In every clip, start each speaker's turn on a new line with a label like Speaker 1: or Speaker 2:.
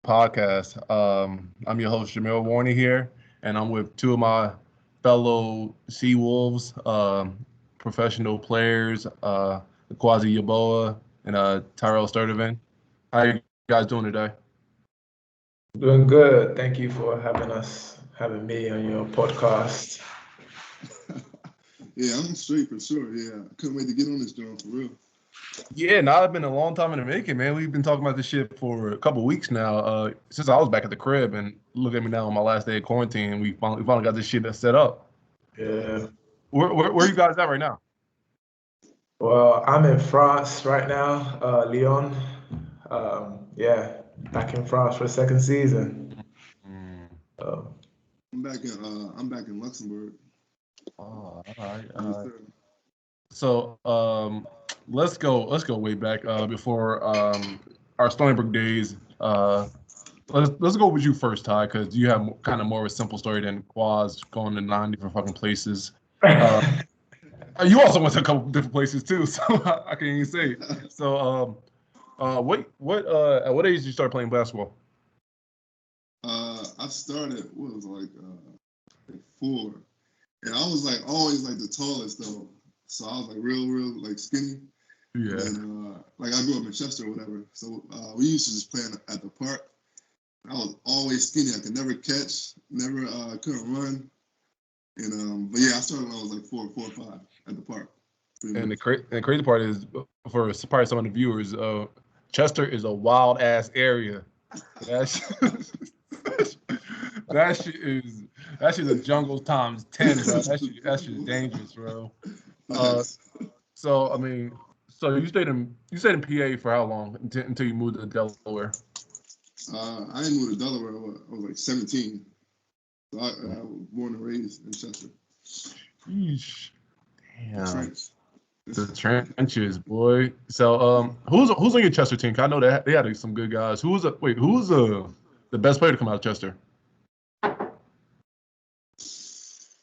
Speaker 1: Podcast. I'm your host, Jameel Warney here, and I'm with two of my fellow Sea Wolves, professional players, Akwasi and Tyrell Sturdivant. How you guys doing today?
Speaker 2: Doing good. Thank you for having me on your podcast.
Speaker 3: Yeah, I'm straight for sure. Yeah, I couldn't wait to get on this joint for real.
Speaker 1: Yeah, now it's been a long time in the making, man. We've been talking about this shit for a couple weeks now. Since I was back at the crib, and look at me now on my last day of quarantine, and we finally got this shit set up.
Speaker 2: Yeah.
Speaker 1: Where are you guys at right now?
Speaker 2: Well, I'm in France right now, Lyon. Yeah, back in France for the second season.
Speaker 1: Mm.
Speaker 2: Um,
Speaker 3: I'm back in Luxembourg.
Speaker 1: Oh, all right.
Speaker 3: Yes, sir.
Speaker 1: So let's go way back before our Stony Brook days. Let's go with you first, Ty, because you have kind of more of a simple story than Quaz going to 9 different fucking places. You also went to a couple different places too, so I can't even say. So at what age did you start playing basketball?
Speaker 3: I started what was it, at 4, and I was like always like the tallest though, so I was like real like skinny.
Speaker 1: Yeah.
Speaker 3: And like I grew up in Chester or whatever, so we used to just play at the park. I was always skinny. I could never catch, never couldn't run. And but yeah, I started when I was like 4 or 5 at the park.
Speaker 1: And the crazy part is, for probably some of the viewers, Chester is a wild ass area. That shit is a jungle times 10, bro. That shit is dangerous, bro. So I mean, so you stayed in PA for how long until you moved to Delaware?
Speaker 3: I didn't move to Delaware. I was like 17. So I was born and raised in Chester.
Speaker 1: Yeesh. Damn.
Speaker 3: Trench.
Speaker 1: The trenches, boy. So who's on your Chester team? 'Cause I know they had some good guys. Who's the best player to come out of Chester?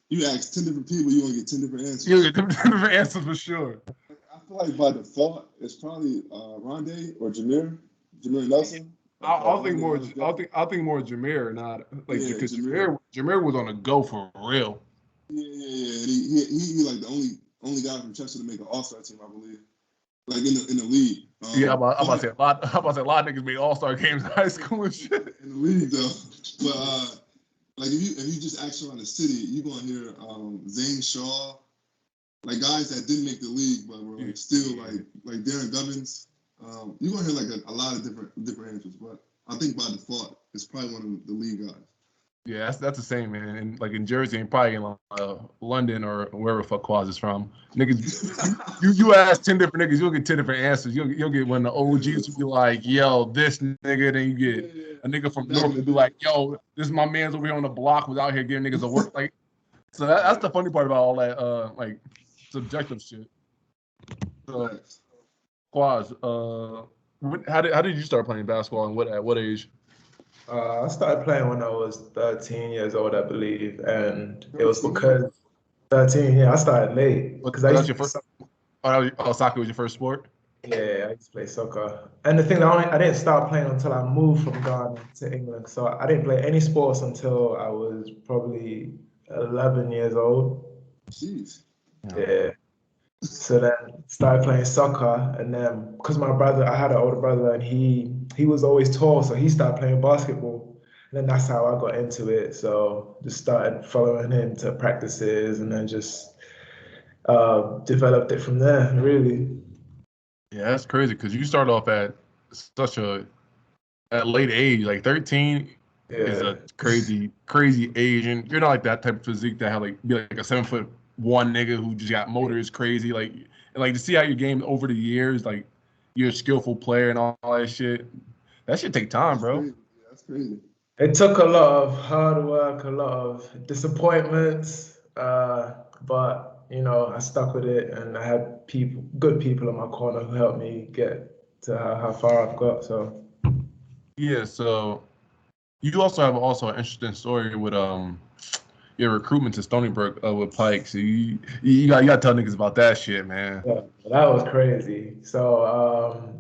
Speaker 3: You ask 10 different people, you're gonna get 10 different answers.
Speaker 1: You get different answers for sure.
Speaker 3: I feel like by default, it's probably Rondé or Jameel Nelson.
Speaker 1: I'll think more Jameer, not like, because Jameer was on the go for real.
Speaker 3: Yeah. And he like the only guy from Chester to make an All-Star team, I believe. Like in the league.
Speaker 1: Yeah, I'm about to say a lot of niggas made All-Star games in high school and shit.
Speaker 3: In the league though, but like if you just ask around the city, you're gonna hear Zane Shaw, like guys that didn't make the league but were like still like Darren Gubbins. You're gonna hear like a lot of different answers, but I think by default it's probably one of the league guys.
Speaker 1: Yeah, that's the same, man. And like in Jersey and probably in London or wherever the fuck Quaz is from, niggas, you ask 10 different niggas, you'll get 10 different answers. You'll get one of the OGs who be like, yo, this nigga. Then you get a nigga from North who be like, yo, this is my man's over here on the block who's out here giving niggas a work. Like, so that's the funny part about all that like subjective shit. So, Quaz, how did you start playing basketball and at what age?
Speaker 2: I started playing when I was 13 years old, I believe, and it was because 13. Yeah, I started late because I used to play
Speaker 1: soccer. Soccer was your first sport?
Speaker 2: Yeah, I used to play soccer. And the thing I didn't start playing until I moved from Ghana to England. So I didn't play any sports until I was probably 11 years old.
Speaker 3: Jeez.
Speaker 2: Yeah. So then started playing soccer, and then because I had an older brother, and he was always tall, so he started playing basketball. And then that's how I got into it. So just started following him to practices, and then just developed it from there, really.
Speaker 1: Yeah, that's crazy because you start off at at late age, like 13 is a crazy age, and you're not like that type of physique that be like a 7'1" nigga who just got motors crazy, like to see how your game over the years, like you're a skillful player and all that shit. That should take time, bro.
Speaker 3: Yeah, that's crazy.
Speaker 2: It took a lot of hard work, a lot of disappointments, but I stuck with it, and I had good people in my corner who helped me get to how far I've got. So
Speaker 1: yeah, so you also have an interesting story with your recruitment to Stony Brook with Pike. So you got to tell niggas about that shit, man.
Speaker 2: Yeah, that was crazy. So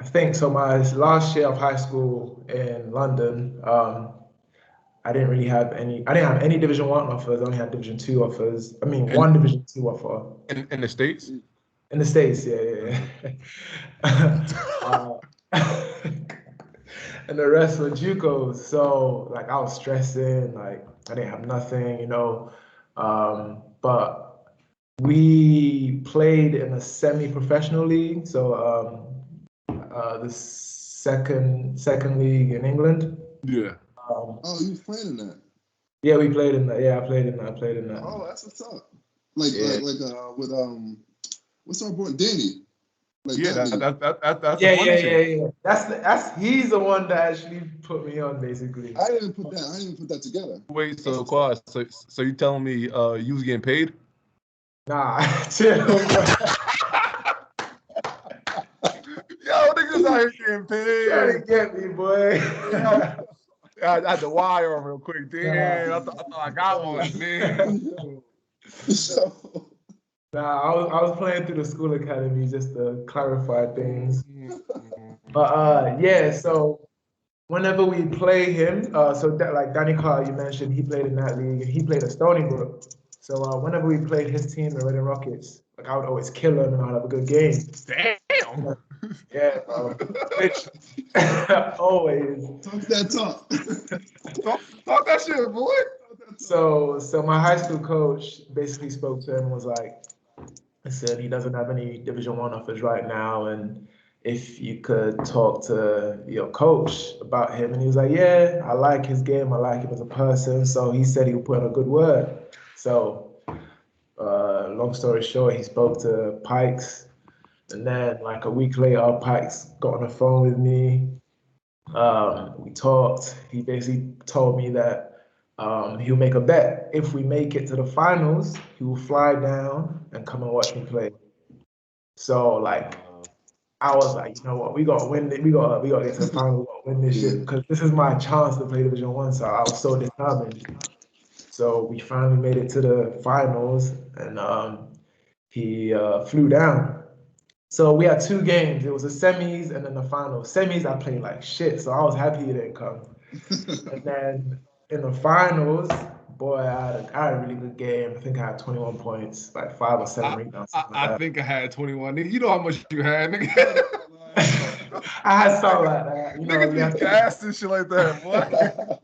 Speaker 2: I think so. My last year of high school in London, I didn't really have any. I didn't have any Division One offers. I only had Division Two offers. I mean,
Speaker 1: In
Speaker 2: one Division Two offer
Speaker 1: in the States?
Speaker 2: in the States. Yeah. And the rest were JUCOs. So like I was stressing. Like I didn't have nothing, you know. But we played in a semi-professional league. So the second league in England.
Speaker 1: Yeah.
Speaker 3: Oh, you was playing in that?
Speaker 2: Yeah, we played in that. Yeah, I played in that.
Speaker 3: Oh, that's what's up. Like with what's our boy Danny? Like
Speaker 1: Yeah,
Speaker 3: that nigga.
Speaker 1: that's
Speaker 2: Yeah,
Speaker 1: the funny shit.
Speaker 2: yeah. That's he's the one that actually put me on, basically.
Speaker 3: I didn't put that together.
Speaker 1: Wait, so Quad, so you telling me you was getting paid?
Speaker 2: Nah, chill.
Speaker 1: Yo, niggas out here getting paid.
Speaker 2: Trying to get me, boy.
Speaker 1: I had to wire him real quick. Damn, I thought I got one, man.
Speaker 3: So
Speaker 2: Nah, I was playing through the school academy just to clarify things. But yeah, so whenever we play him, so that like Danny Carr, you mentioned, he played in that league and he played at Stony Brook. So whenever we played his team, the Reading Rockets, like I would always kill him and I'd have a good game.
Speaker 1: Damn.
Speaker 2: Yeah, bro. Always.
Speaker 3: talk that talk.
Speaker 1: Talk that shit, boy.
Speaker 2: So my high school coach basically spoke to him and was like, I said he doesn't have any Division One offers right now, and if you could talk to your coach about him. And he was like, yeah, I like his game, I like him as a person. So he said he would put in a good word. So long story short, he spoke to Pikes, and then like a week later, Pikes got on the phone with me. We talked. He basically told me that he'll make a bet. If we make it to the finals, he will fly down and come and watch me play. So like, I was like, you know what, we gotta win it. We gotta get to the finals. We gotta win this shit because this is my chance to play Division One. So I was so determined. So we finally made it to the finals, and he flew down. So we had two games. It was the semis and then the finals. Semis I played like shit, so I was happy he didn't come. And then in the finals, boy, I had a really good game. I think I had 21 points, like 5 or 7 rebounds.
Speaker 1: I think I had 21. Nigga, you know how much you had, nigga.
Speaker 2: I had something like that. You know,
Speaker 1: Niggas be gassed and shit like that, boy.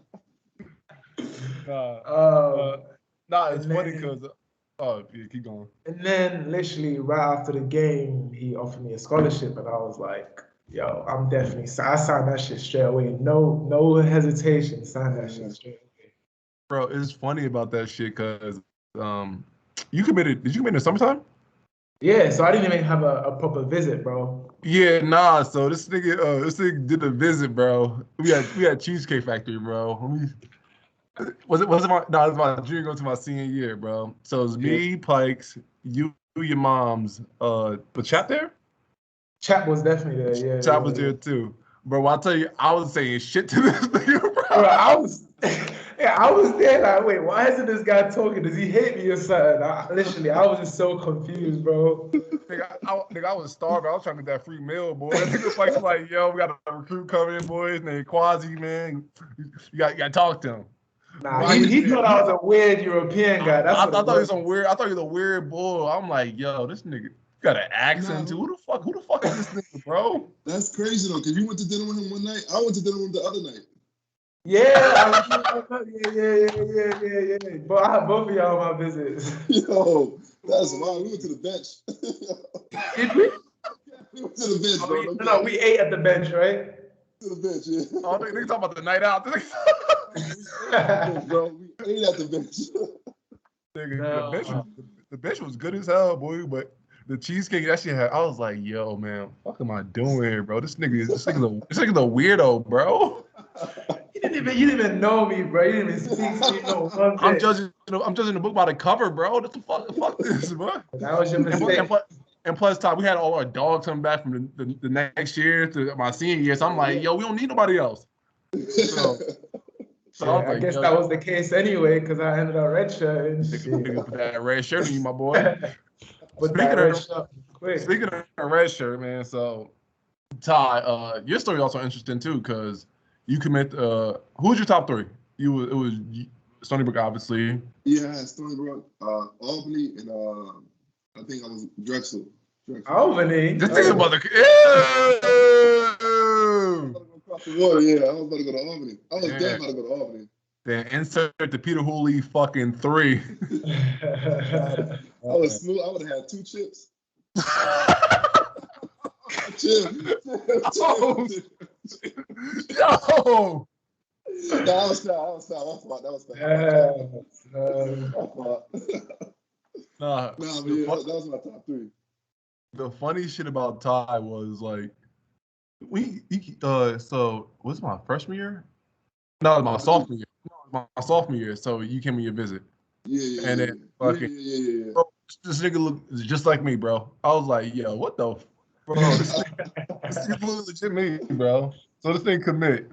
Speaker 1: Nah, it's funny because yeah, keep going.
Speaker 2: And then literally right after the game, he offered me a scholarship, and I was like, yo, I'm definitely. I signed that shit straight away. No hesitation. Signed that shit straight away.
Speaker 1: Bro, it's funny about that shit because you committed. Did you commit in the summertime?
Speaker 2: Yeah, so I didn't even have a proper visit, bro.
Speaker 1: Yeah, nah. So this nigga did a visit, bro. We had Cheesecake Factory, bro. Was it my junior go to my senior year, bro. So it was me, Pikes, you, your mom's, but Chap there?
Speaker 2: Chap was definitely there, yeah.
Speaker 1: Chap was there too. Bro, I'll tell you, I was saying shit to this nigga, bro.
Speaker 2: I was there like, wait, why isn't this guy talking? Does he hate me or something? I was just so confused, bro.
Speaker 1: Nigga, I was starving. I was trying to get that free meal, boy. Nigga was like, yo, we got a recruit coming in, boys. Named Akwasi, man. You got to talk to him.
Speaker 2: Nah, he thought I was a weird European guy.
Speaker 1: I thought he was some weird. I thought he was a weird bull. I'm like, yo, this nigga got an accent too. Who the fuck is this nigga, bro?
Speaker 3: That's crazy though, cause you went to dinner with him one night. I went to dinner with him the other night.
Speaker 2: Yeah. But I had both of y'all on my visits.
Speaker 3: Yo, that's wild. We went to the bench.
Speaker 2: Did we?
Speaker 3: We went to the bench, bro.
Speaker 2: No, we ate at the bench, right?
Speaker 3: To the bench, yeah.
Speaker 1: Oh, nigga talking about the night out.
Speaker 3: Bro, we ate at the bench.
Speaker 1: Nigga, no. The bench was good as hell, boy. But the cheesecake that shit had, I was like, yo, man, what am I doing here, bro? This nigga's a weirdo, bro.
Speaker 2: You didn't even know me, bro. You didn't even speak to me. No,
Speaker 1: I'm judging the book by the cover, bro. What the fuck this, bro?
Speaker 2: That was your mistake.
Speaker 1: And plus, Todd, we had all our dogs coming back from the next year to my senior year. So I'm like, yo, we don't need nobody else. So
Speaker 2: I guess that was the case anyway, because I ended up red shirt and shit.
Speaker 1: Nigga put that red shirt on you, my boy.
Speaker 2: Speaking of
Speaker 1: red shirt, man. So Ty, your story also interesting too, because you commit. Who was your top three? It was Stony Brook, obviously.
Speaker 3: Yeah, I had Stony Brook, Albany, and I think I was Drexel.
Speaker 2: Albany.
Speaker 1: Just think about the.
Speaker 3: Across the water, yeah. I was about to go to Albany. I was damn about to go to Albany.
Speaker 1: Then insert the Peter Hooley fucking 3.
Speaker 3: I was smooth. I would have had 2 chips. Chill.
Speaker 1: Yo.
Speaker 3: That was foul. That was
Speaker 1: Nah,
Speaker 3: but yeah, that was my top 3.
Speaker 1: The funny shit about Ty was like, so what's my freshman year? No, it was my sophomore year. My sophomore year. So you came on your visit.
Speaker 3: Yeah.
Speaker 1: And then fucking, bro, this nigga looked just like me, bro. I was like, yo, what the, bro? This nigga look legit me, bro. So this thing commit.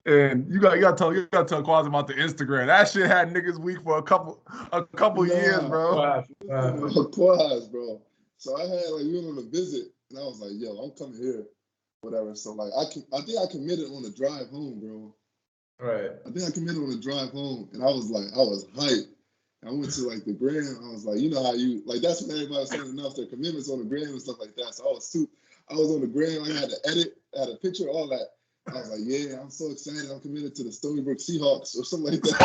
Speaker 1: And you gotta tell Quaz about the Instagram. That shit had niggas weak for a couple years, bro.
Speaker 3: Quaz, bro. So I had we went on a visit, and I was like, yo, I'm coming here, whatever. So I think I committed on the drive home, bro.
Speaker 2: Right.
Speaker 3: I think I committed on the drive home, and I was hyped. I went to the gram. I was like, you know how you that's when everybody was saying announce their commitments on the gram and stuff like that. So I was on the gram. I had to edit, I had a picture, all that. I was like, yeah, I'm so excited. I'm committed to the Stony Brook Seahawks or something like that.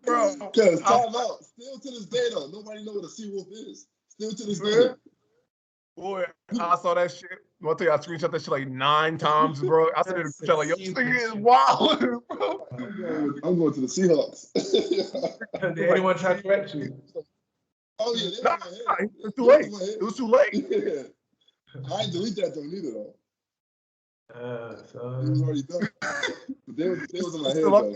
Speaker 3: Bro, because time out. Still to this day, though, nobody know what a Seawolf is. Still to this day.
Speaker 1: Boy, I saw that shit. I'll tell you, I screenshot that shit 9 times, bro. I said it like, yo, this thing is wild, bro.
Speaker 3: I'm going to the Seahawks.
Speaker 2: Did anyone try to correct you?
Speaker 3: Oh, yeah.
Speaker 1: It was too late. It was too late.
Speaker 3: Yeah. I didn't delete that joint either, though. It was already done. But they was in my head, though.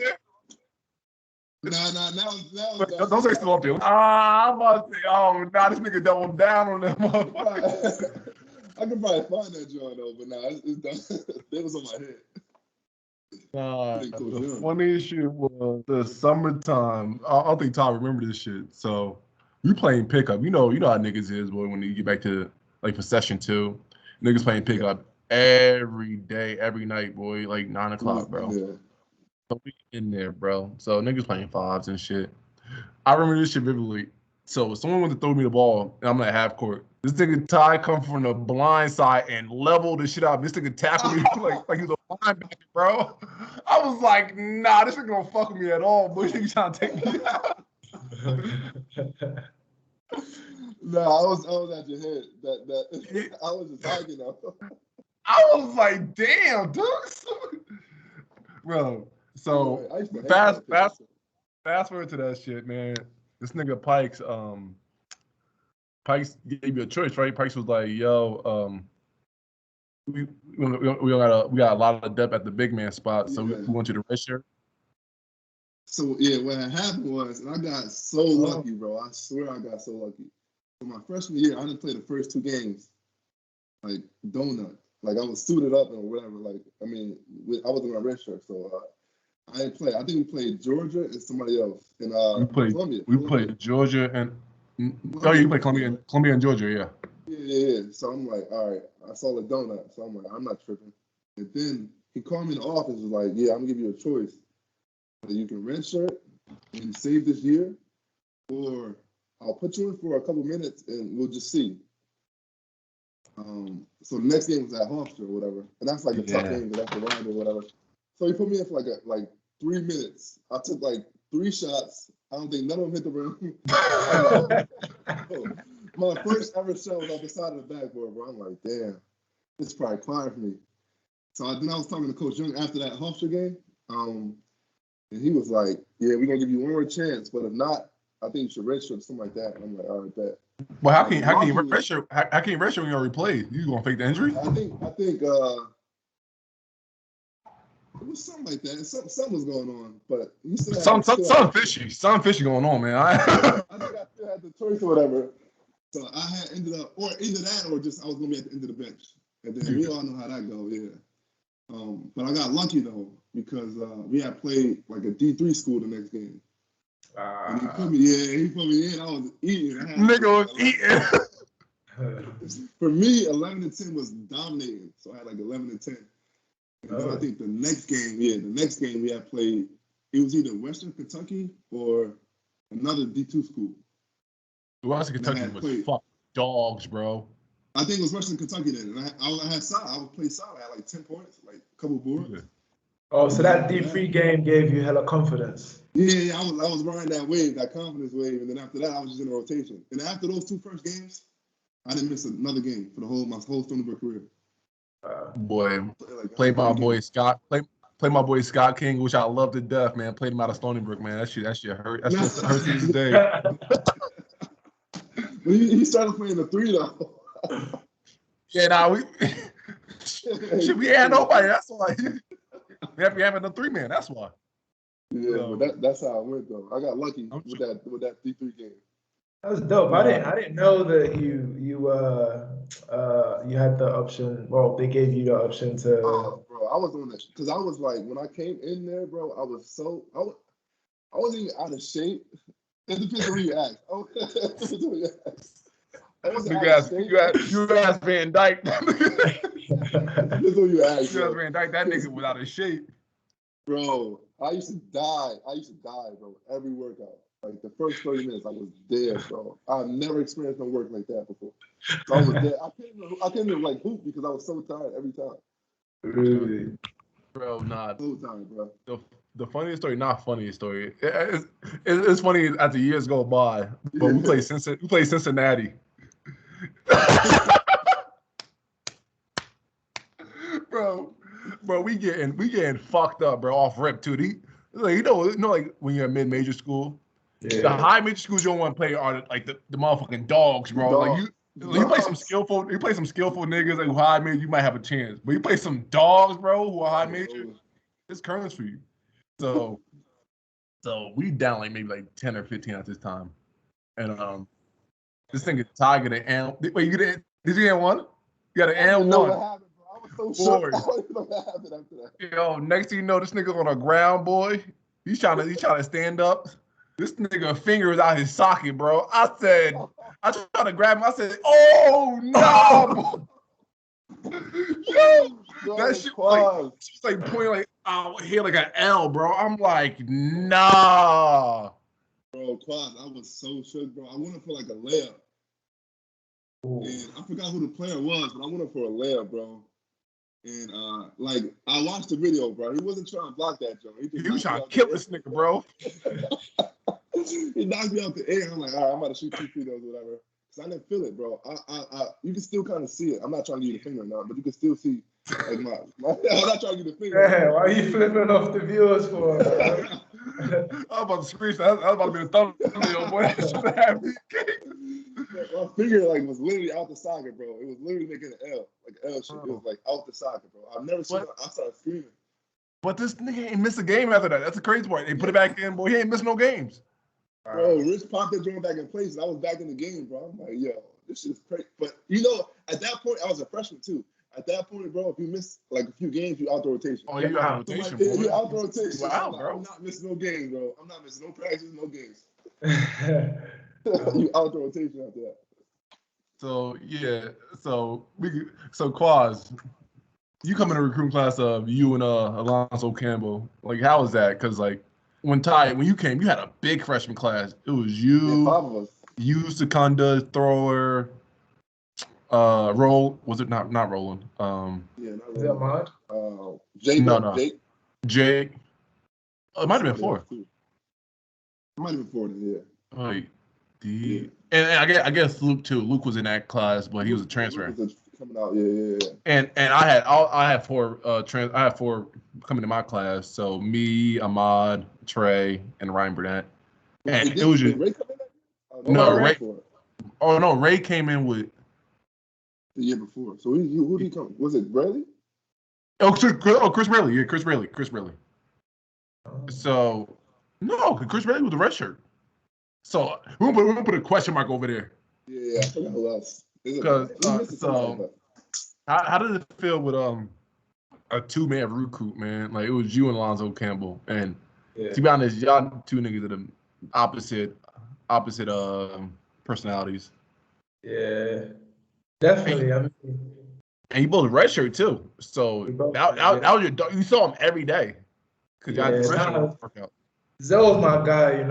Speaker 3: Now.
Speaker 1: Don't say still up there. I'm about to say, this nigga doubled down on that motherfucker.
Speaker 3: I could probably find that joint, though, but it's done. It was on my head.
Speaker 1: The funniest shit was the summertime. I don't think Todd remember this shit. So we playing pickup. You know how niggas is, boy, when you get back to for session 2. Niggas playing pickup every day, every night, boy, 9 o'clock, bro.
Speaker 3: Yeah.
Speaker 1: So we in there, bro. So niggas playing 5s and shit. I remember this shit vividly. So someone went to throw me the ball, and I'm at half court. This nigga Ty come from the blind side and leveled the shit out. This nigga tackled me like he was a linebacker, bro. I was like, nah, this nigga don't fuck with me at all, but he trying to take me out.
Speaker 3: No, I was at your head. That I was just talking though.
Speaker 1: I was like, damn, dude. Bro. So fast forward to that shit, man. This nigga Pikes gave you a choice, right? Pikes was like, yo, we got a lot of depth at the big man spot, so we want you to redshirt.
Speaker 3: So yeah, what had happened was, and I got so lucky, bro. I swear I got so lucky. So my freshman year, I didn't play the first 2 games, donut. I was suited up or whatever. I was in my red shirt, so I didn't play. I think we played Georgia and somebody else. And Columbia.
Speaker 1: We played Georgia and you played Columbia and Georgia, yeah.
Speaker 3: Yeah. So I'm like, all right. I saw the donut, so I'm like, I'm not tripping. And then he called me in the office, was like, yeah, I'm gonna give you a choice. You can redshirt and save this year, or I'll put you in for a couple minutes and we'll just see. So the next game was at Hofstra or whatever, and that's a tough game, but that's the round or whatever. So he put me in for 3 minutes. I took 3 shots. I don't think none of them hit the rim. My first ever shot was off the side of the backboard, bro. I'm like, damn, this is probably climbing for me. So then I was talking to Coach Young after that Hofstra game, and he was like, yeah, we're gonna give you one more chance, but if not, I think you should redshirt or something like that. And I'm like, all right, bet.
Speaker 1: Well, how can you redshirt? How can you redshirt when you already played? You gonna fake the injury?
Speaker 3: I think it was something like that. Something was going on, but you still
Speaker 1: something fishy going on, man.
Speaker 3: I think I still had the choice or whatever. So I had ended up, or either that, or just I was gonna be at the end of the bench, and then we all know how that goes, yeah. But I got lucky though because we had played a D3 school the next game. And he put me in. I was eating.
Speaker 1: Nigga was eating.
Speaker 3: For me, 11 and 10 was dominating. So I had like 11 and 10. And then I think the next game we had played, it was either Western Kentucky or another D2 school.
Speaker 1: Western Kentucky was fuck dogs, bro.
Speaker 3: I think it was Western Kentucky then. And I had side. I would play side. I had like 10 points, like a couple boards. Yeah.
Speaker 2: Oh, so that D3 game gave you hella confidence.
Speaker 3: Yeah, I was riding that wave, that confidence wave, and then after that, I was just in a rotation. And after those 2 first games, I didn't miss another game for my whole Stony Brook career.
Speaker 1: Played my boy Scott. Play my boy Scott King, which I love to death, man. Played him out of Stony Brook, man. That shit hurt. That shit hurts to this day.
Speaker 3: He started playing the 3 though.
Speaker 1: Yeah, we had nobody. That's why. We have to be having the 3-man. That's why.
Speaker 3: Yeah, but that's how it went though. I got lucky with that D3 game.
Speaker 2: That was dope. I didn't know that you had the option. Well, they gave you the option to.
Speaker 3: Oh, bro, I was on that because I was like, when I came in there, bro, I wasn't even out of shape. It depends on who you ask.
Speaker 1: You asked Van Dyke.
Speaker 3: Depends on who you ask.
Speaker 1: You asked Van Dyke. That nigga was out of shape.
Speaker 3: Bro, I used to die. Bro, every workout. Like the first 30 minutes, I was dead, bro. I've never experienced no work like that before. So I was dead. I couldn't even like hoop because I was so tired every time.
Speaker 2: Really?
Speaker 1: Bro, not
Speaker 3: so tired, bro.
Speaker 1: The funniest story, not funniest story. It's funny as the years go by, but we play Cincinnati. Bro, we getting fucked up, bro, off rip too. Like, like when you're in mid-major school, the high major schools you don't want to play are like the motherfucking dogs, bro. Like you play some skillful niggas like who high major, you might have a chance. But you play some dogs, bro, who are high major, it's currents for you. So we down like maybe like 10 or 15 at this time, and this thing is Tiger the and wait, did you get one? You got an and one.
Speaker 3: What happened, bro? I was so shook. I don't even know what happened after that.
Speaker 1: Yo, next thing you know, this nigga on the ground, boy. He's trying to stand up. This nigga finger is out his socket, bro. I tried to grab him. I said, "Oh no!" Yo, that shit was like pointing like out here like an L, bro. I'm like, nah.
Speaker 3: Bro, Quad, I was so shook, bro. I went for like a layup. Ooh. And I forgot who the player was, but I went for a layup, bro. And like I watched the video, bro. He wasn't trying to block that, Joe.
Speaker 1: He was trying to kill this nigga, bro.
Speaker 3: He knocked me out the air. I'm like, all right, I'm about to shoot 2 free throws or whatever. Cause I didn't feel it, bro. You can still kind of see it. I'm not trying to give you the finger now, but you can still see like my I'm not trying to give you the finger.
Speaker 2: Yeah, why are you flipping off the viewers for?
Speaker 1: I was about to screech. I was about to be a thumbnail, boy. That shit had me.
Speaker 3: My finger like was literally out the socket, bro. It was literally making an L, like an L shit. It was like out the socket, bro. I've never seen it. I started screaming.
Speaker 1: But this nigga ain't missed a game after that. That's the crazy part. They put it back in, boy. He ain't missed no games.
Speaker 3: Bro, Rich popped that joint back in place, and I was back in the game, bro. I'm like, yo, this shit's crazy. But you know, at that point, I was a freshman too. At that point, bro, if you miss like a few games, you out the rotation.
Speaker 1: Oh, you out the rotation,
Speaker 3: bro. You out the rotation.
Speaker 1: Wow, bro.
Speaker 3: I'm not missing no games, bro. I'm not missing no practice, no games. You out the rotation after that.
Speaker 1: So yeah, so Quaz, you come in the recruiting class of you and Alonzo Campbell. Like, how was that? Because like when you came, you had a big freshman class. It was you,
Speaker 3: 5 of us.
Speaker 1: You, Secunda, Thrower, Roll. Was it not Roland?
Speaker 3: Yeah, not
Speaker 2: is that Ahmad?
Speaker 3: Jake.
Speaker 1: No.
Speaker 3: Jake.
Speaker 1: Jake. Oh, it might have been 4.
Speaker 3: It might have been 4, yeah.
Speaker 1: Like, and I guess Luke too. Luke was in that class, but he was a transfer.
Speaker 3: Coming out, yeah.
Speaker 1: And I had 4 I had 4 coming to my class. So me, Ahmad, Trey, and Ryan Burnett. And it was just
Speaker 3: Ray come in?
Speaker 1: Ray. Oh no, Ray came in with
Speaker 3: the year before. So who did he come? Was it Bradley?
Speaker 1: Chris Bradley. Yeah, Chris Bradley. So no, Chris Bradley was the red shirt. So we're gonna put a question mark over there.
Speaker 3: Yeah, I forgot who else.
Speaker 1: Because how did it feel with a 2-man recruit, man? Like, it was you and Alonzo Campbell, and to be honest, y'all 2 niggas are the opposite personalities.
Speaker 2: Yeah. Definitely. I mean,
Speaker 1: And you both redshirt too. So that was you saw him every day. Because you had the redshirt workout.
Speaker 2: Zoe was my guy,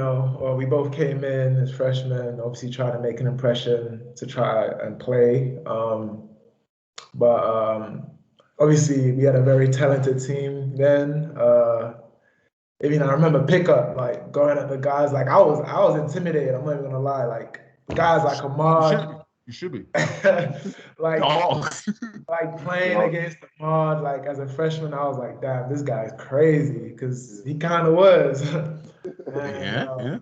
Speaker 2: we both came in as freshmen, obviously trying to make an impression to try and play. But obviously we had a very talented team then. I remember pickup, like going at the guys, like I was intimidated. I'm not even gonna lie, like guys like Ahmad.
Speaker 1: You should be.
Speaker 2: like playing against Ahmad, like as a freshman, I was like, damn, this guy's crazy, because he kind of was.
Speaker 1: Yeah.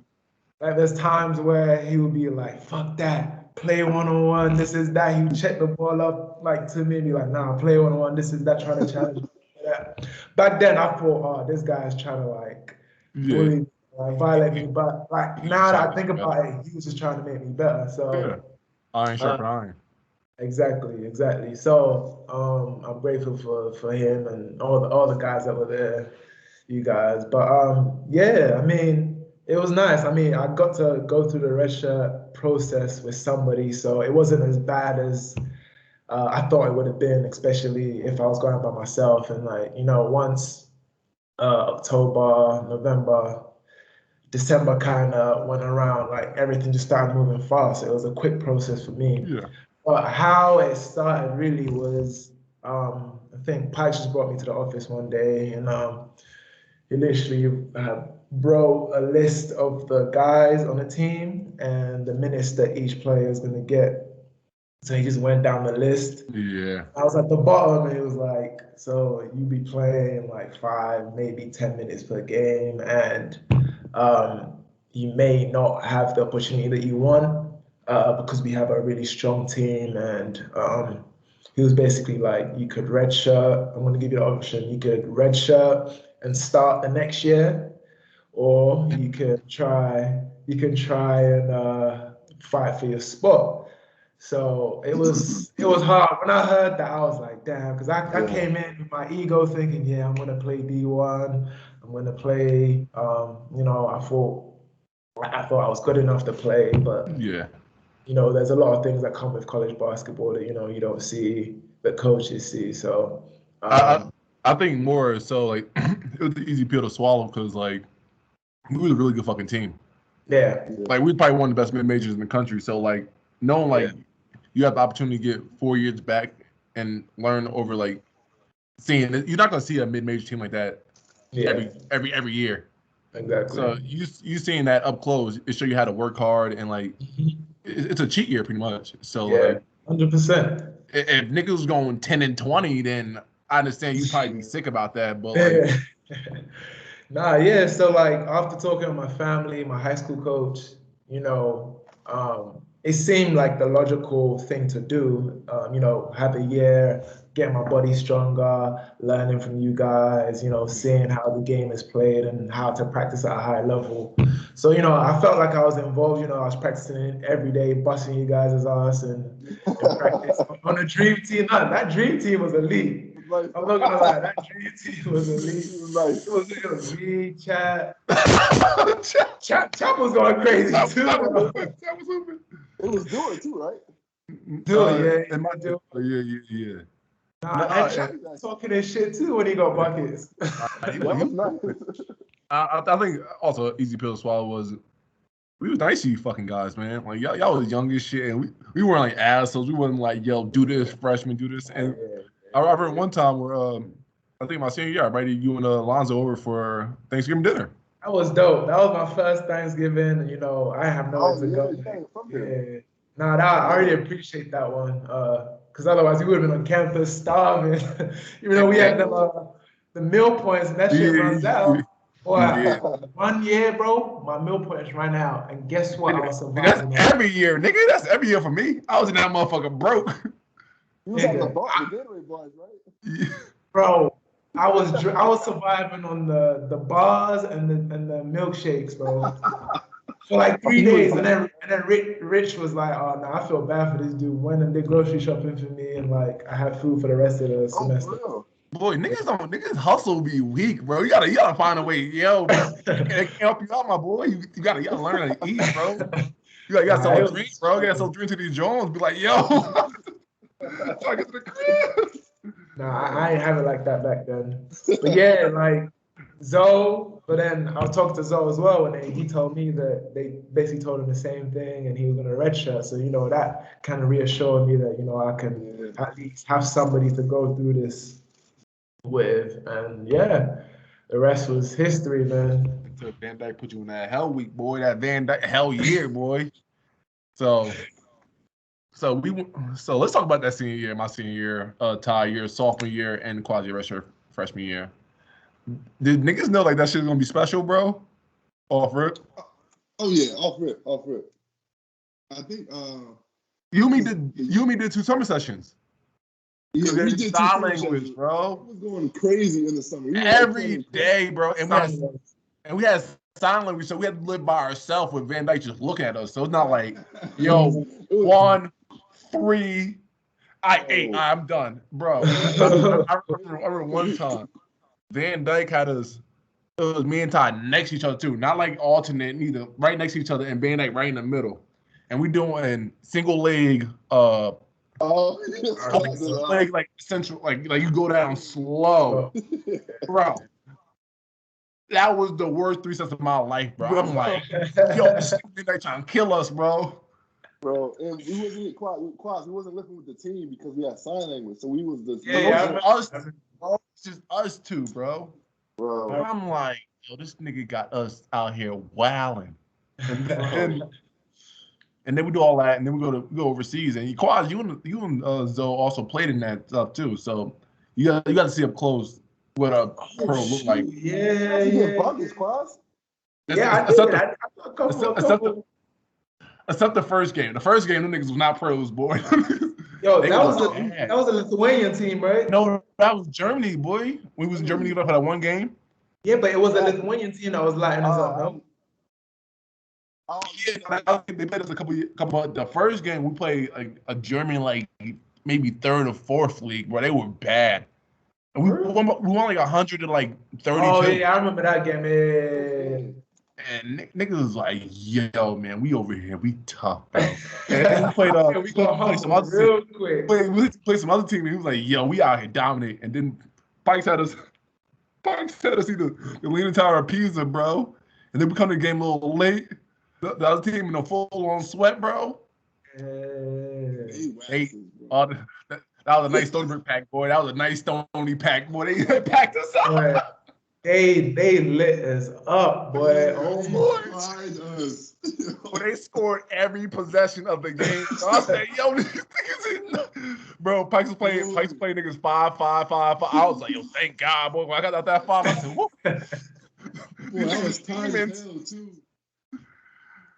Speaker 2: Like there's times where he would be like, fuck that, play one-on-one, this is that. He would check the ball up like to me, be like, nah, play one-on-one, this is that, trying to challenge me. Back then I thought, oh, this guy's trying to like bully, like violate me. But like now that I think about it, he was just trying to make me better. So
Speaker 1: iron sharpen iron.
Speaker 2: Exactly. So I'm grateful for him and all the guys that were there, you guys. But I mean, it was nice. I mean, I got to go through the red shirt process with somebody, so it wasn't as bad as I thought it would have been, especially if I was going by myself. And once October, November, December kind of went around, like everything just started moving fast. It was a quick process for me.
Speaker 1: Yeah.
Speaker 2: But how it started really was, I think Pikes just brought me to the office one day, and he literally wrote a list of the guys on the team and the minutes that each player is going to get. So he just went down the list.
Speaker 1: Yeah.
Speaker 2: I was at the bottom, and it was like, so you be playing like 5, maybe 10 minutes per game, and you may not have the opportunity that you want because we have a really strong team. And he was basically like, you could redshirt. I'm going to give you the option. You could redshirt and start the next year, or you can try and fight for your spot. So it was hard. When I heard that, I was like, damn, because I came in with my ego thinking, yeah, I'm gonna play D1. I'm gonna play. I thought I was good enough to play, but there's a lot of things that come with college basketball that you don't see, that coaches see. So
Speaker 1: I think more so like it was an easy pill to swallow because like we was a really good fucking team.
Speaker 2: Yeah.
Speaker 1: Like we probably one of the best mid majors in the country. So like knowing like you have the opportunity to get 4 years back and learn over like seeing it, you're not gonna see a mid major team like that every year.
Speaker 2: Exactly.
Speaker 1: So you seeing that up close, it show you how to work hard and like it's a cheat year pretty much. So like
Speaker 2: 100%.
Speaker 1: If niggas was going 10 and 20, then I understand you probably be sick about that. But like
Speaker 2: So like after talking with my family, my high school coach, it seemed like the logical thing to do. Have a year, get my body stronger, learning from you guys, seeing how the game is played and how to practice at a high level. So, I felt like I was involved. I was practicing every day, busting you guys' ass and practice on a dream team. That dream team was elite. I'm not gonna lie, that dream team was elite. It was me, Chad. Chad was going crazy too.
Speaker 3: It was doing too, right?
Speaker 1: Yeah.
Speaker 2: And Chad was talking his shit too when he got buckets.
Speaker 1: I think also an easy pill to swallow was we was nice to you fucking guys, man. Like y'all was young as shit, and we weren't like assholes. We wasn't like, yo, do this, freshman, do this. And I remember one time where I think my senior year, I invited you and Alonzo over for Thanksgiving dinner.
Speaker 2: That was dope. That was my first Thanksgiving. I have nowhere to go. I really appreciate that one. Because otherwise we would have been on campus starving. Even though we had the meal points, and that shit runs out. Boy, 1 year, bro, my meal points ran out. And guess what? I was surviving.
Speaker 1: That's every year, nigga. That's every year for me. I was in that motherfucker broke.
Speaker 3: You was at the Gatorade bars, right?
Speaker 2: Bro, I was surviving on the bars and the milkshakes, bro. For like 3 days, and then Rich was like, "Oh no, I feel bad for this dude. Went and did grocery shopping for me, and like I had food for the rest of the semester."
Speaker 1: Boy, niggas hustle be weak, bro. You gotta find a way, yo. Can't help you out, my boy. You gotta learn how to eat, bro. You gotta sell a drink, bro. You gotta sell a drink to these Jones. Be like, yo. I get to the crib.
Speaker 2: Nah, I ain't have it like that back then. But yeah, like Zoe, but then I was talking to Zoe as well, and then he told me that they basically told him the same thing, and he was gonna redshirt. So that kind of reassured me that I can at least have somebody to go through this with, and yeah, the rest was history, man.
Speaker 1: Until Van Dyke put you in that hell week, boy. That Van Dyke hell year, boy. So let's talk about that senior year, my senior year, Ty year, sophomore year, and quasi redshirt freshman year. Did niggas know like that shit's gonna be special, bro? Off rip?
Speaker 3: Oh yeah, off rip. I think
Speaker 1: you and me did 2 summer sessions.
Speaker 3: Yeah, we did
Speaker 1: sign language, bro.
Speaker 3: I was going crazy in the summer.
Speaker 1: Every day, bro. And we had sign language, so we had to live by ourselves with Van Dyke just looking at us. So it's not like, yo, 1, 3, 8, I'm done, bro. I remember one time, Van Dyke had us. It was me and Ty next to each other too, not like alternate, neither right next to each other, and Van Dyke right in the middle, and we doing single leg. Like central, like you go down slow, bro. That was the worst 3 sets of my life, bro. I'm like, yo, this nigga trying to kill us, bro.
Speaker 3: Bro, and we wasn't Quas. We wasn't living with the team because we had sign language, so we was the
Speaker 1: us. Bro. It's just us 2, bro.
Speaker 3: Bro,
Speaker 1: I'm like, yo, this nigga got us out here wilding, and then we do all that, and then we go overseas. And Quas, you and Zoe also played in that stuff too, so you got to see up close what a pro look like.
Speaker 2: Yeah.
Speaker 3: Buckets, Quas.
Speaker 2: Yeah,
Speaker 1: Except the first game. The first game, them niggas was not pros, boy.
Speaker 2: Yo, that was a Lithuanian team, right?
Speaker 1: No, that was Germany, boy. We was in Germany for that one game.
Speaker 2: Yeah, but it was a Lithuanian team that was lighting us up, no?
Speaker 1: Yeah, they played us a couple. The first game we played a German like maybe 3rd or 4th league, bro. They were bad. And we won like 100 to like 32.
Speaker 2: Oh yeah, I remember that game. Yeah.
Speaker 1: And niggas was like, yo, man, we over here, we tough, bro. And we played some other
Speaker 2: real
Speaker 1: team.
Speaker 2: Quick.
Speaker 1: We played some other team, and he was like, yo, we out here dominate. And then Pikes had us either the Leaning Tower of Pisa, bro. And then we come to the game a little late. The other team in a full-on sweat, bro. That was a nice Stony Brook pack, boy. That was a nice Stony pack, boy. They packed us up.
Speaker 2: Boy, they lit us up, boy. Oh
Speaker 1: my! They scored every possession of the game. So I said, "Yo, this niggas bro." Pikes was playing niggas 5. I was like, "Yo, thank God, boy." When I got out that 5, I said, "Whoa."
Speaker 3: Boy, I was tired as hell too.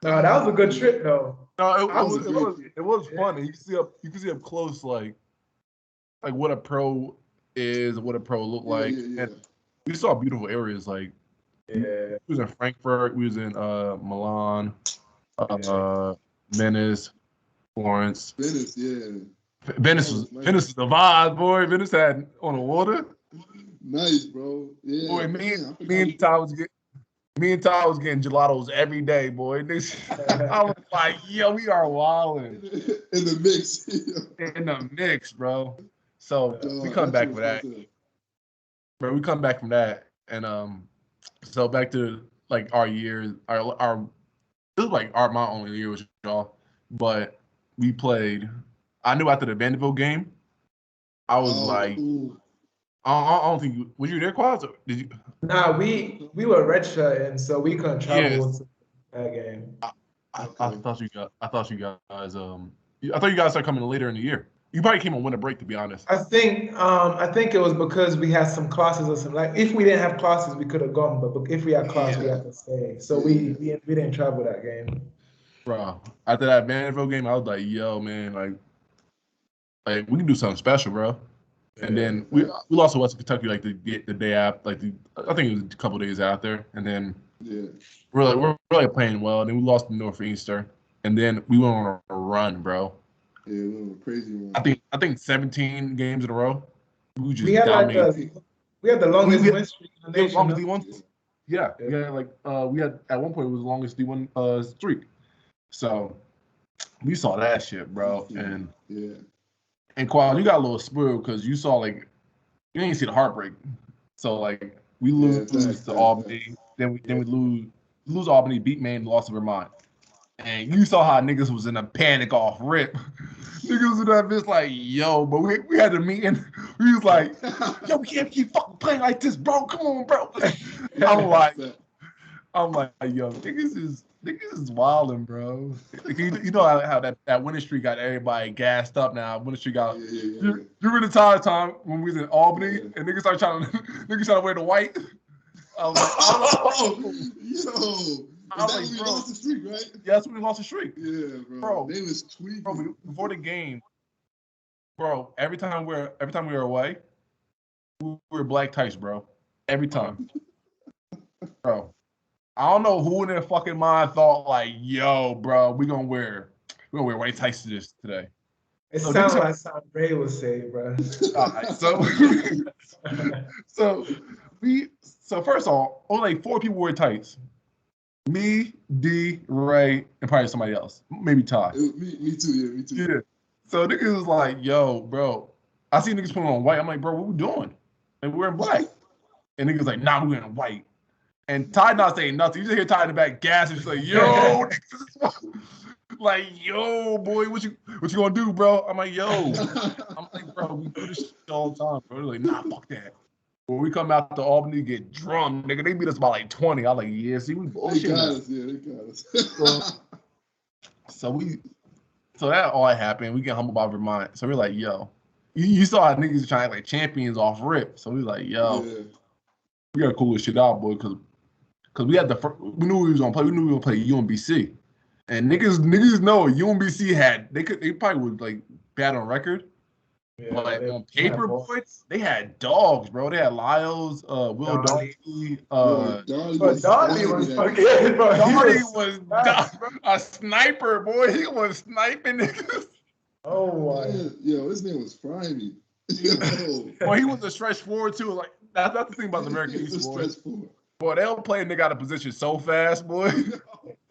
Speaker 2: No, that was a good trip though.
Speaker 1: No, it was fun. And you can see up close, like what a pro is, what a pro look like.
Speaker 3: Yeah.
Speaker 1: And we saw beautiful areas. Like, we was in Frankfurt, we was in Milan, Venice, Florence.
Speaker 3: Venice, yeah.
Speaker 1: Venice was the vibe, boy. Venice had on the water.
Speaker 3: Nice, bro. Yeah.
Speaker 1: Boy, me and Ty was getting gelatos every day, boy. I was like, yo, we are wilding.
Speaker 3: In the mix.
Speaker 1: In the mix, bro. So we come back for that. Bro, we come back from that. And so back to like our years, our it was like my only year with y'all. But we played. I knew after the Vanderbilt game, I was like, I don't think was you there, Quaz? Or did you?
Speaker 2: Nah, we were redshirting, so we couldn't travel to that game.
Speaker 1: I thought you guys. I thought you guys started coming later in the year. You probably came on winter break, to be honest.
Speaker 2: I think it was because we had some classes or something. Like if we didn't have classes, we could have gone, but if we had classes, we had to stay. So we didn't travel that game.
Speaker 1: Bro, after that Vanderbilt game, I was like, yo, man, like we can do something special, bro. And then we lost to Western Kentucky like the day after, I think it was a couple days after, and then we're really playing well. And then we lost to Northeastern, and then we went on a run, bro.
Speaker 3: Yeah, we went on a crazy run.
Speaker 1: I think 17 games in a row.
Speaker 2: We had we had the longest win streak in the nation.
Speaker 1: Longest D1. Yeah, we had at one point it was the longest D1 streak. So we saw that shit, bro, and And Qual, you got a little spoiled because you saw you didn't see the heartbreak. So we lose to Albany, then we lose Albany, beat Maine, lost to Vermont. And you saw how niggas was in a panic off rip. Niggas was in that bitch like, yo, but we had a meeting. We was like, yo, we can't keep fucking playing like this, bro. Come on, bro. I'm like, yo, niggas is wilding, bro. You know how that winning streak got everybody gassed up now. Winning streak got. You remember the time when we was in Albany and niggas started trying to wear the white. I was like,
Speaker 3: yo. Is that when we lost the streak, right?
Speaker 1: Yeah, that's when we lost the streak.
Speaker 3: Yeah, bro. They was tweaking.
Speaker 1: Bro, before the game, bro, every time we were away, we were black tights, bro. Every time. Bro. I don't know who in their fucking mind thought yo, bro, we're gonna wear white tights to this today.
Speaker 2: It sounds like something Ray would say, bro.
Speaker 1: All right, so first of all, only 4 people wear tights. Me, D, Ray, and probably somebody else. Maybe Ty.
Speaker 3: Me too.
Speaker 1: Yeah. So niggas was like, yo, bro. I see niggas putting on white. I'm like, bro, what we doing? And we're in black. And niggas like, nah, we're in white. And Ty not saying nothing. You just hear Ty in the back gas and she's like, yo, like, yo, boy, what you gonna do, bro? I'm like, yo. I'm like, bro, we do this shit all the time, bro. They're like, nah, fuck that. When we come out to Albany, get drunk, nigga, they beat us by 20. I'm like, yeah, see, we bullshit.
Speaker 3: They got us.
Speaker 1: So that all happened. We get humbled by Vermont. So we're like, yo, you saw how niggas trying to act like champions off rip. So we like, yo, we gotta cool this shit out, boy, because we had we knew we was gonna play. We knew we were gonna play UMBC, and niggas know UMBC they probably was bad on record. Yeah, but on paper, boys, they had dogs, bro. They had Lyles, Will Darby. Darby was fucking. Darby was a sniper, boy. He was sniping niggas.
Speaker 2: Oh my!
Speaker 3: Yo, this man was frying me.
Speaker 1: Well, he was a stretch forward too. That's the thing about the American East, boy. Boy, they don't play a nigga out of position so fast, boy.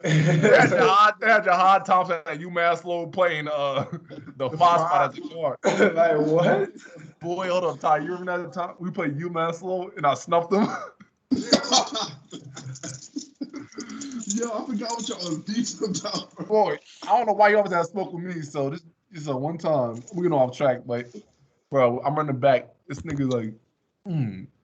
Speaker 1: They had Jahad Thompson at UMass Low playing the 5 spot as a guard.
Speaker 2: Like what?
Speaker 1: Boy, hold on, Ty. You remember that time we played UMass Low and I snuffed them?
Speaker 3: Yo, I forgot what y'all was beefing about, bro.
Speaker 1: Boy, I don't know why you always had smoke with me. So this is one time we're getting off track, but bro, I'm running back. This nigga's like,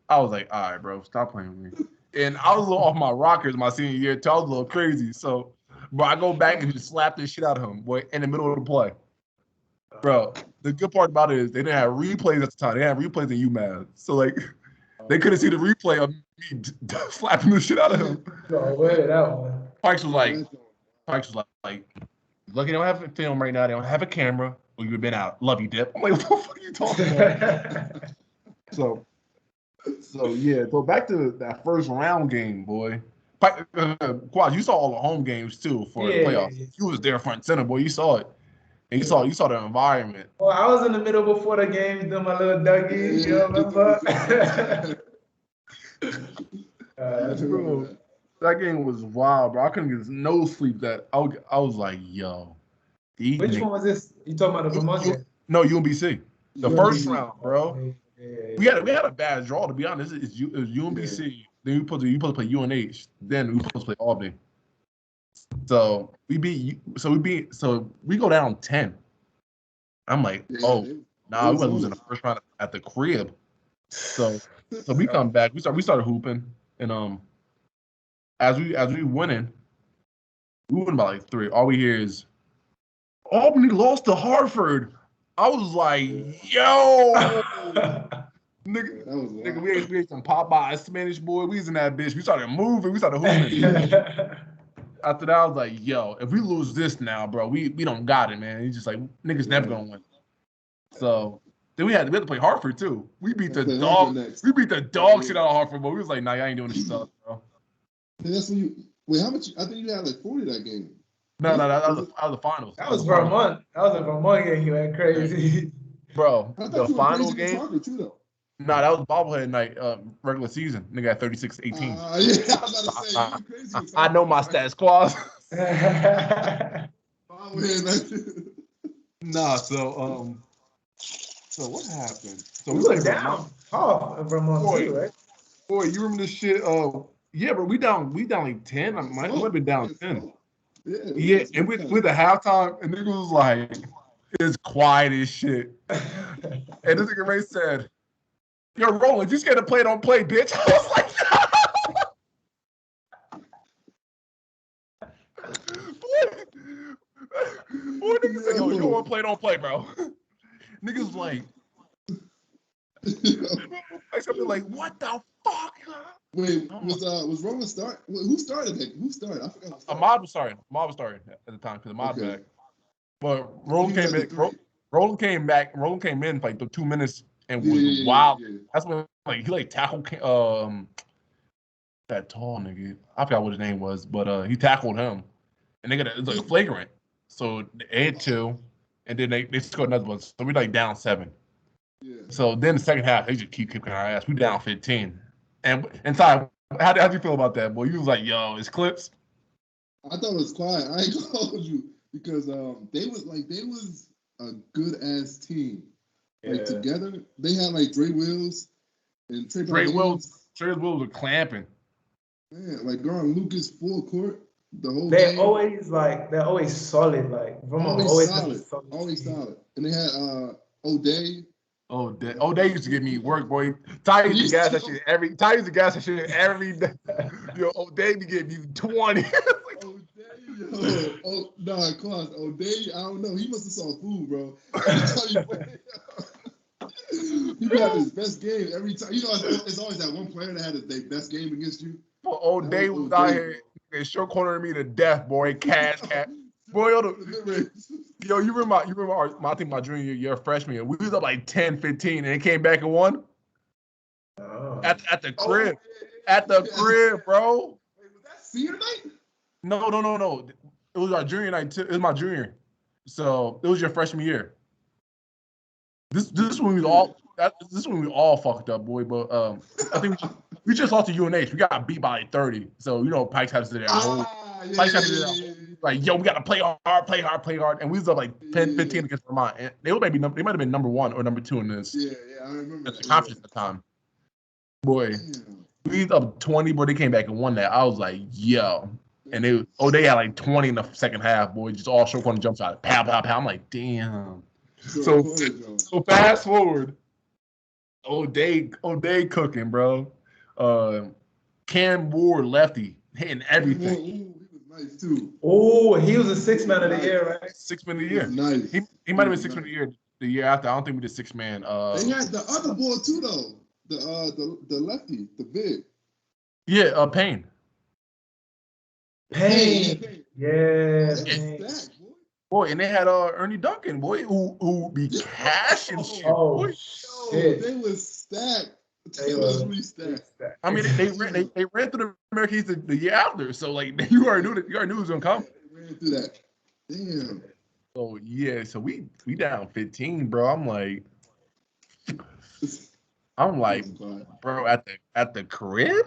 Speaker 1: I was like, all right, bro, stop playing with me. And I was a little off my rockers my senior year, too. I was a little crazy. So, bro, I go back and just slap this shit out of him, boy, in the middle of the play. Bro, the good part about it is they didn't have replays at the time. They had replays in UMass. So, they couldn't see the replay of me slapping the shit out of him.
Speaker 2: No way, that one.
Speaker 1: Pikes was like, look, they don't have a film right now. They don't have a camera. Well, you've been out. Love you, Dip. I'm like, what the fuck are you talking about? So yeah, go back to that first round game, boy. Quad, you saw all the home games too for the playoffs. Yeah. You was there front center, boy. You saw it, and you saw the environment.
Speaker 2: Well, I was in the middle before the games doing my little Dougie. You remember?
Speaker 1: Bro, that game was wild, bro. I couldn't get no sleep. That I was like, yo.
Speaker 2: Which one was this? You talking about the Vermont game?
Speaker 1: No, UMBC. The first round, bro. Yeah. We had a bad draw, to be honest. It was UMBC. Yeah. Then we supposed to play UNH. Then we supposed to play Albany. So we go down 10. I'm like, we gotta lose in the first round at the crib. So we come back. We started hooping, and as we winning, we win by 3. All we hear is Albany lost to Hartford. I was like, yo, nigga, we ate some Popeye Spanish, boy. We was in that bitch. We started moving. We started hooping. After that, I was like, yo, if we lose this now, bro, we don't got it, man. He's just like, niggas never gonna win. So then we had to play Hartford too. We beat the dog shit out of Hartford, but we was like, nah, y'all ain't doing this stuff, bro.
Speaker 3: And that's when how much? I think you had 40 that game.
Speaker 1: No, that was the finals.
Speaker 2: That was Vermont. That was a Vermont game. You went crazy,
Speaker 1: bro. The final game. Nah, that was bobblehead night, regular season. Nigga had 36-18.
Speaker 3: Yeah, I was about to say, you crazy.
Speaker 1: I know my stats, Quaz. Nah, so So what happened? So
Speaker 2: we were down half of Vermont too, right?
Speaker 1: Boy, you remember this shit? Yeah, but we down like 10. I might have been down 10. Yeah, and with the halftime, and nigga was like, it's quiet as shit. And this nigga Ray said, "Yo, Roland, you scared to play, don't play, bitch." I was like, boy, niggas said, "Yo, you don't want to play, don't play, bro." Niggas like, something like, "What the fuck?"
Speaker 3: Wait, was Roland start? Who started it? Who started? I forgot.
Speaker 1: Ahmad was starting. Ahmad was starting at the time because Ahmad back. But Roland came back. Roland came back. Roland came in for like the 2 minutes and was wild. Yeah. That's when like he tackled that tall nigga. I forgot what his name was, but he tackled him, and it was like flagrant. So they had 2, and then they scored another one. So we down 7. Yeah. So then the second half they just keep kicking our ass. We down 15. And Ty, how'd you feel about that, boy? You was like, yo, it's clips.
Speaker 3: I thought it was quiet. I ain't gonna hold you because they was a good ass team. Like together, they had like Dre Wills and
Speaker 1: Dre Wills were clamping.
Speaker 3: Man, like going Lucas full court the whole.
Speaker 2: They're always solid. Like
Speaker 3: always solid. And they had O'Day.
Speaker 1: O'Day used to give me work, boy. Ty used to gas that shit every day. Yo, O'Day be giving you 20.
Speaker 3: Class. O'Day, I don't know. He must have saw food, bro. He had his best game every time. You know, it's always that one player that had their best game against you.
Speaker 1: Well, O'Day was out here and short cornering me to death, boy. Cash. Boy, yo, you remember I think my junior year, freshman year, we was up like 10-15 and it came back and won. Oh. At the crib. At the crib, bro.
Speaker 3: Wait, was that senior night?
Speaker 1: No. It was our junior night too. It was my junior. So it was your freshman year. This when we all fucked up, boy. But I think we just lost to UNH. We got beat by like 30. So Pikes had to sit there. Pikes had to sit there. Like, yo, we gotta play hard. And we was up like 10-15 against Vermont. And they might have been number 1 or number 2 in this.
Speaker 3: Yeah, I remember
Speaker 1: the conference at the time. Boy, we was up 20, but they came back and won that. I was like, yo. And they had like 20 in the second half, boy. Just all short corner jump shot. Pow. I'm like, damn. So fast forward. O'Day cooking, bro. Cam Ward lefty hitting everything.
Speaker 3: He was nice too.
Speaker 2: Oh, he was a 6 man of the year, right?
Speaker 1: 6 man of the year.
Speaker 3: Nice.
Speaker 1: He might have been 6 man of the year the year after. I don't think we did 6 man.
Speaker 3: They had the other boy too though. The lefty, the big.
Speaker 1: Yeah, Payne.
Speaker 2: Yeah.
Speaker 1: Boy, and they had Ernie Duncan, boy, who be cashing shit.
Speaker 2: Oh, shit.
Speaker 3: They was stacked. They was really stacked.
Speaker 1: I mean, they ran through the American East the year after, so like you already knew it was gonna come.
Speaker 3: They ran through that. Damn.
Speaker 1: So yeah, so we down 15, bro. I'm like, bro, at the crib.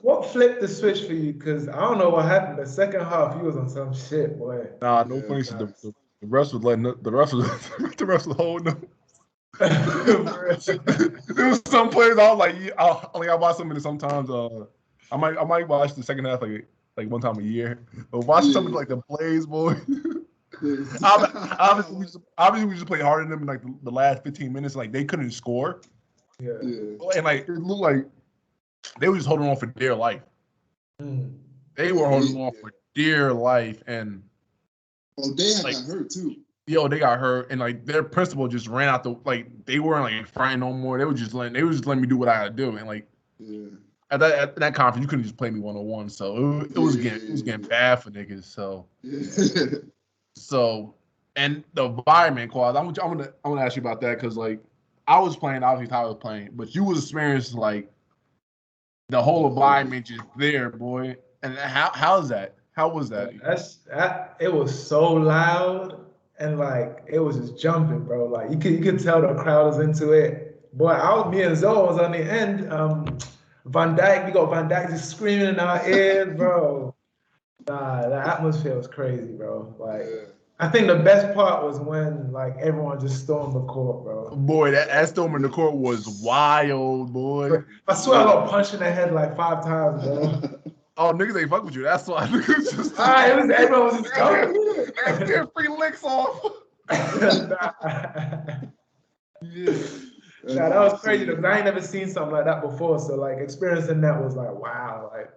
Speaker 2: What flipped the switch for you? Because I don't know what happened. The second half, you was on some shit, boy.
Speaker 1: Nah, no funny shit. The refs was holding them. There was some plays I was like, I watch some of it sometimes. I might watch the second half like one time a year. But watch some of like the plays, boy. Obviously, we just played harder than them in like the last 15 minutes. Like they couldn't score.
Speaker 2: Yeah.
Speaker 1: And like it looked like they were just holding on for dear life. They were holding on for dear life, and
Speaker 3: they got hurt too.
Speaker 1: Yo, they got hurt, and like their principal just ran out they weren't like fighting no more. They were just letting me do what I had to do, and like at that conference you couldn't just play me 1-on-1. So it was getting bad for niggas. So so and the environment, Quad. I'm gonna ask you about that because like I was playing, obviously Tyler was playing, but you was experiencing like the whole environment just there, boy. And how is that? How was that?
Speaker 2: It was so loud and like it was just jumping, bro. Like you could tell the crowd was into it. Boy, me and Zoe was on the end. Van Dyke, we got Van Dyke just screaming in our ears, bro. Nah, the atmosphere was crazy, bro. Like I think the best part was when like everyone just stormed the court, bro.
Speaker 1: Boy, that storm in the court was wild, boy.
Speaker 2: I swear I got punched in the head like 5 times, bro.
Speaker 1: Oh, niggas ain't fuck with you. That's why niggas just
Speaker 2: Everyone was just going.
Speaker 1: They're free licks off.
Speaker 2: Yeah. Nah, that was crazy because I ain't never seen something like that before. So like experiencing that was like wow, like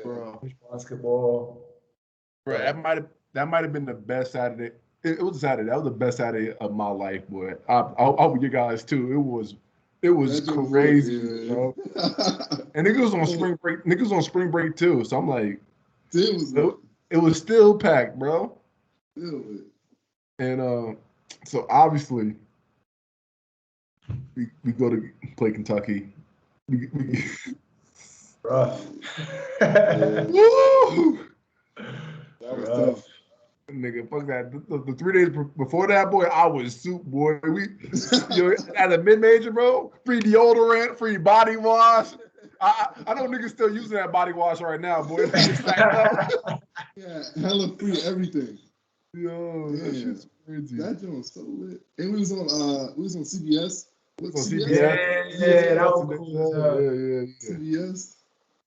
Speaker 1: Bro.
Speaker 2: Basketball.
Speaker 1: Bro, that might have been the best Saturday. It was a Saturday. That was the best Saturday of my life, boy. I'll be you guys too. It was crazy, bro. And niggas was on spring break. Niggas was on spring break too. So I'm like, it was still packed, bro. And so obviously we go to play Kentucky.
Speaker 2: Rough.
Speaker 1: Woo!
Speaker 3: That was tough.
Speaker 1: Nigga, fuck that. The 3 days before that, boy, I was soup, boy. As a mid-major, bro, free deodorant, free body wash. I know niggas still using that body wash right now, boy.
Speaker 3: Yeah, hella free everything.
Speaker 1: Yo, that shit's crazy.
Speaker 3: That joint was so lit. And we was on CBS.
Speaker 1: CBS.
Speaker 2: Yeah, that was cool.
Speaker 1: Yeah.
Speaker 3: CBS.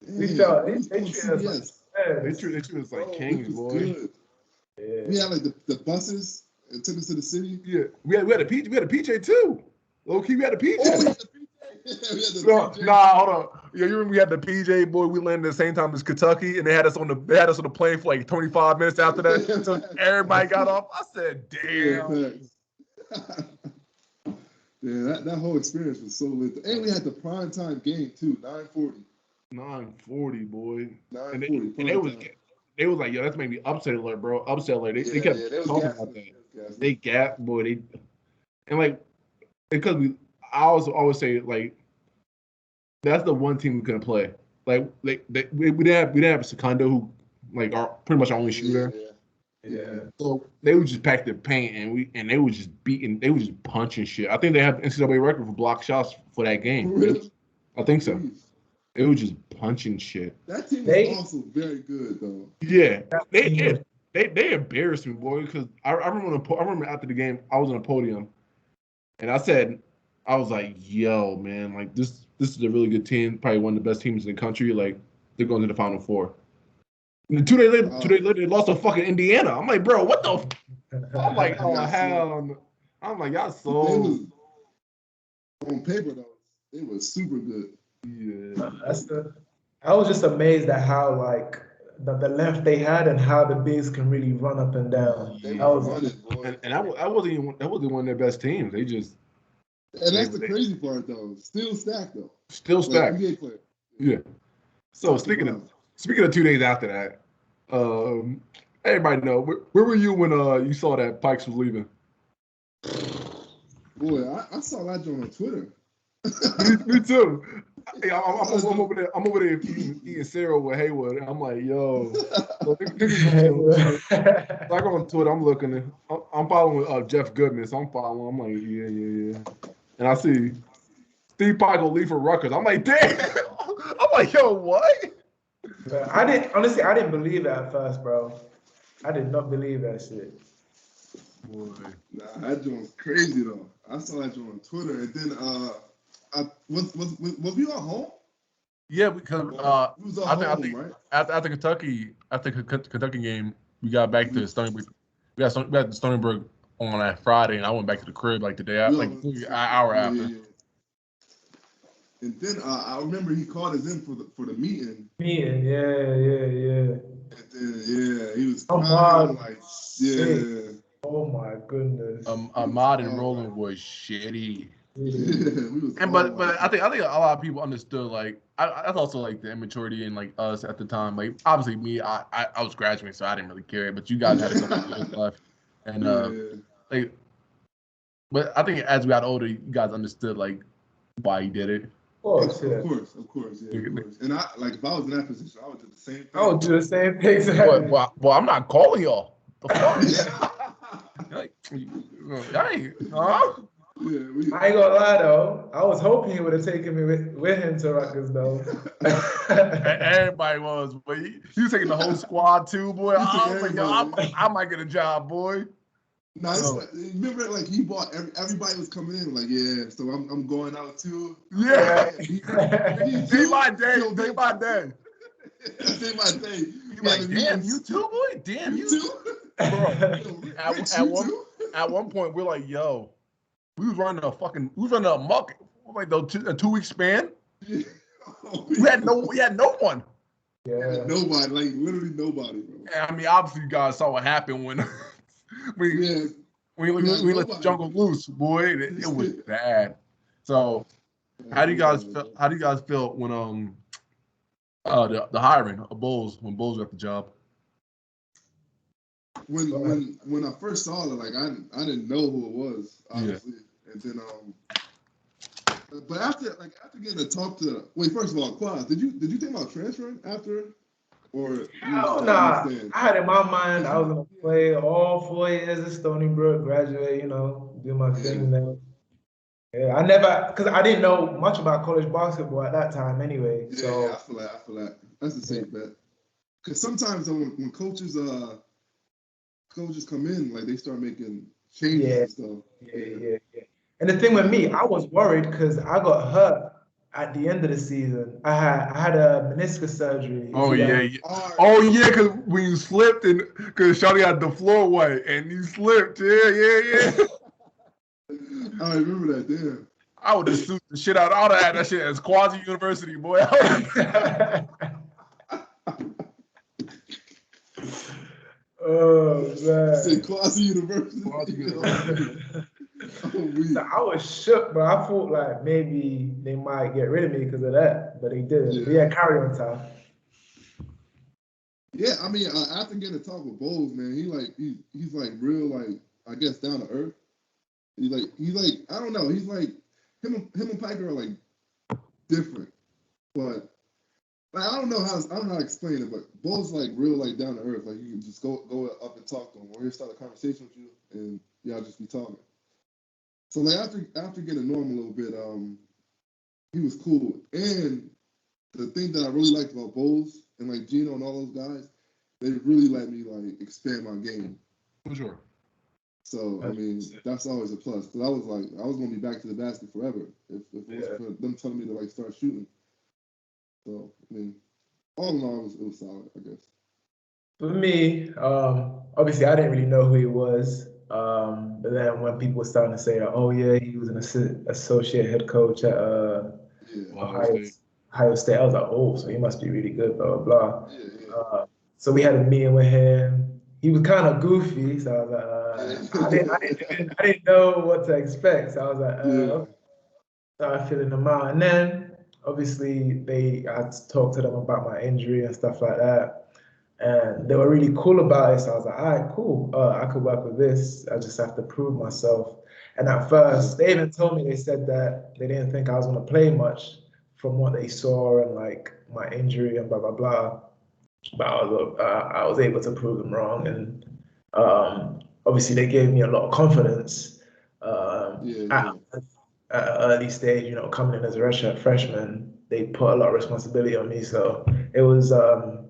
Speaker 2: We felt they
Speaker 1: treated us like kings, boy.
Speaker 3: Good. Yeah. We had like the buses. It took us to the city.
Speaker 1: Yeah, we had a PJ too. Low key, we had a PJ.
Speaker 3: Oh, we had the PJ.
Speaker 1: Nah, hold on. Yeah, you remember we had the PJ, boy. We landed at the same time as Kentucky, and they had us on the plane for like 25 minutes after that. So everybody got off. I said, damn.
Speaker 3: Yeah, that whole experience was so lit. And we had the primetime game too, 9:40.
Speaker 1: 9:40, boy.
Speaker 3: 9:40.
Speaker 1: And they was like, yo, that's maybe upset alert, bro. Upset alert. They kept talking about that. They gapped, boy. And like, because I always say like, that's the one team we couldn't play. Like, we didn't have Secondo, who like are pretty much our only shooter.
Speaker 2: Yeah.
Speaker 1: So they would just pack their paint and they was just beating, they was just punching shit. I think they have the NCAA record for block shots for that game.
Speaker 3: Really?
Speaker 1: I think so. It was just punching shit.
Speaker 3: That team was also very good though.
Speaker 1: Yeah, they embarrassed me, boy. Because I remember after the game, I was on a podium, and I was like, yo, man, like this is a really good team, probably one of the best teams in the country. Like they're going to the Final Four. And 2 days later, they lost to fucking Indiana. I'm like, bro, what the? I'm like, oh hell. I'm like, y'all so.
Speaker 3: On paper though, it was super good.
Speaker 1: Yeah.
Speaker 2: I was just amazed at how like the length they had and how the bigs can really run up and down.
Speaker 1: Yeah. That wasn't one of their best teams. They just.
Speaker 3: And that's the crazy part though. Still stacked though.
Speaker 1: Still stacked.
Speaker 3: NBA player.
Speaker 1: Yeah. So speaking of 2 days after that, everybody know where were you when you saw that Pikes was leaving?
Speaker 3: Boy, I saw that joint on Twitter.
Speaker 1: me too. I'm over there eating cereal with Haywood. I'm like, yo. I go on Twitter. I'm looking. I'm following Jeff Goodman. So I'm following. I'm like, yeah. And I see Steve Pike will leave for Rutgers. I'm like, damn. I'm like, yo, what?
Speaker 2: I didn't believe it at first, bro. I did not believe that shit.
Speaker 3: Boy, nah, that joint was crazy though. I saw that joint on Twitter, and then was you at home?
Speaker 1: Yeah, because I think
Speaker 3: right?
Speaker 1: after Kentucky game, we got back to Stony Brook. We got to Stony Brook on that Friday, and I went back to the crib like the day after, like an hour after.
Speaker 3: Yeah. And then I remember he called us in for the meeting.
Speaker 2: Yeah.
Speaker 3: And then he was
Speaker 2: crying,
Speaker 3: like, yeah.
Speaker 2: Oh my goodness.
Speaker 1: Ahmad and Roland was shitty.
Speaker 3: Yeah,
Speaker 1: but I think a lot of people understood, like that's also like the immaturity and like us at the time. Like obviously me, I was graduating, so I didn't really care. But you guys had a couple years left, and like, but I think as we got older, you guys understood like why he did it.
Speaker 3: Of course. And I like if I was in that position, I would do the same thing.
Speaker 2: I would do the same thing. Exactly.
Speaker 1: Well, I'm not calling y'all. The fuck? Like, hey, huh?
Speaker 3: Yeah,
Speaker 2: I ain't gonna lie though. I was hoping he would have taken me with him to Rutgers though.
Speaker 1: Everybody was, but he was taking the whole squad too, boy. I was like, yo, I might get a job, boy.
Speaker 3: No, remember, like he bought everybody was coming in, like, yeah, so I'm going out too.
Speaker 1: Yeah. Day by day.
Speaker 3: Day by day.
Speaker 1: He like, damn, you too, boy? Damn, you too? Bro, at one point, we're like, yo, we was running a muck, like a 2 week span. We had no one.
Speaker 2: Yeah.
Speaker 3: Nobody, like literally nobody, bro.
Speaker 1: I mean, obviously, you guys saw what happened when we let the jungle loose, boy. It was bad. So, how do you guys feel when the hiring of Bulls when Bulls got the job?
Speaker 3: When I first saw it, like I didn't know who it was, obviously, and then but after getting to talk to first of all, Quaz, did you think about transferring after? Or
Speaker 2: hell nah. I had in my mind I was gonna play all 4 years at Stony Brook, graduate, do my thing there. Yeah, I never, because I didn't know much about college basketball at that time anyway.
Speaker 3: Yeah,
Speaker 2: so
Speaker 3: I feel that. That's the safe bet. Because sometimes when coaches come in, like they start making changes and stuff.
Speaker 2: Yeah. And the thing with me, I was worried because I got hurt at the end of the season. I had a meniscus surgery.
Speaker 1: Because when you slipped and because Shawty had the floor white and you slipped. Yeah.
Speaker 3: I remember that, damn.
Speaker 1: I would have sued the shit out. I would have had that shit as Quasi University, boy.
Speaker 2: Oh man.
Speaker 3: Say Quasi University.
Speaker 2: So I was shook, but I thought like maybe they might get rid of me because of that, but they didn't. Yeah, carry on, Tom.
Speaker 3: Yeah, I mean, after getting to talk with Bowles, man, he's like real, like I guess down to earth. He's like I don't know. He's like him and Piker are like different, but like I don't know how to explain it. But Bowles like real like down to earth. Like you can just go up and talk to him, or he'll start a conversation with you, and y'all just be talking. So like after getting to know him a little bit, he was cool. And the thing that I really liked about Bowles and like Gino and all those guys, they really let me like expand my game.
Speaker 1: For sure.
Speaker 3: So I mean that's always a plus because I was gonna be back to the basket forever if it wasn't for them telling me to like start shooting. So I mean, all in all, it was solid, I guess.
Speaker 2: For me, obviously I didn't really know who he was. But then when people were starting to say, "Oh yeah, he was an associate head coach at Ohio State," I was like, "Oh, so he must be really good." Blah blah blah. Yeah. So we had a meeting with him. He was kind of goofy, so I was like, I didn't know what to expect. So I was like, started filling them out, and then obviously I had to talk to them about my injury and stuff like that. And they were really cool about it. So I was like, all right, cool. I could work with this. I just have to prove myself. And at first, they even told me, they said that they didn't think I was going to play much from what they saw and like my injury and blah, blah, blah. But I was able to prove them wrong. And obviously, they gave me a lot of confidence at an early stage, coming in as a redshirt freshman. They put a lot of responsibility on me. So it was I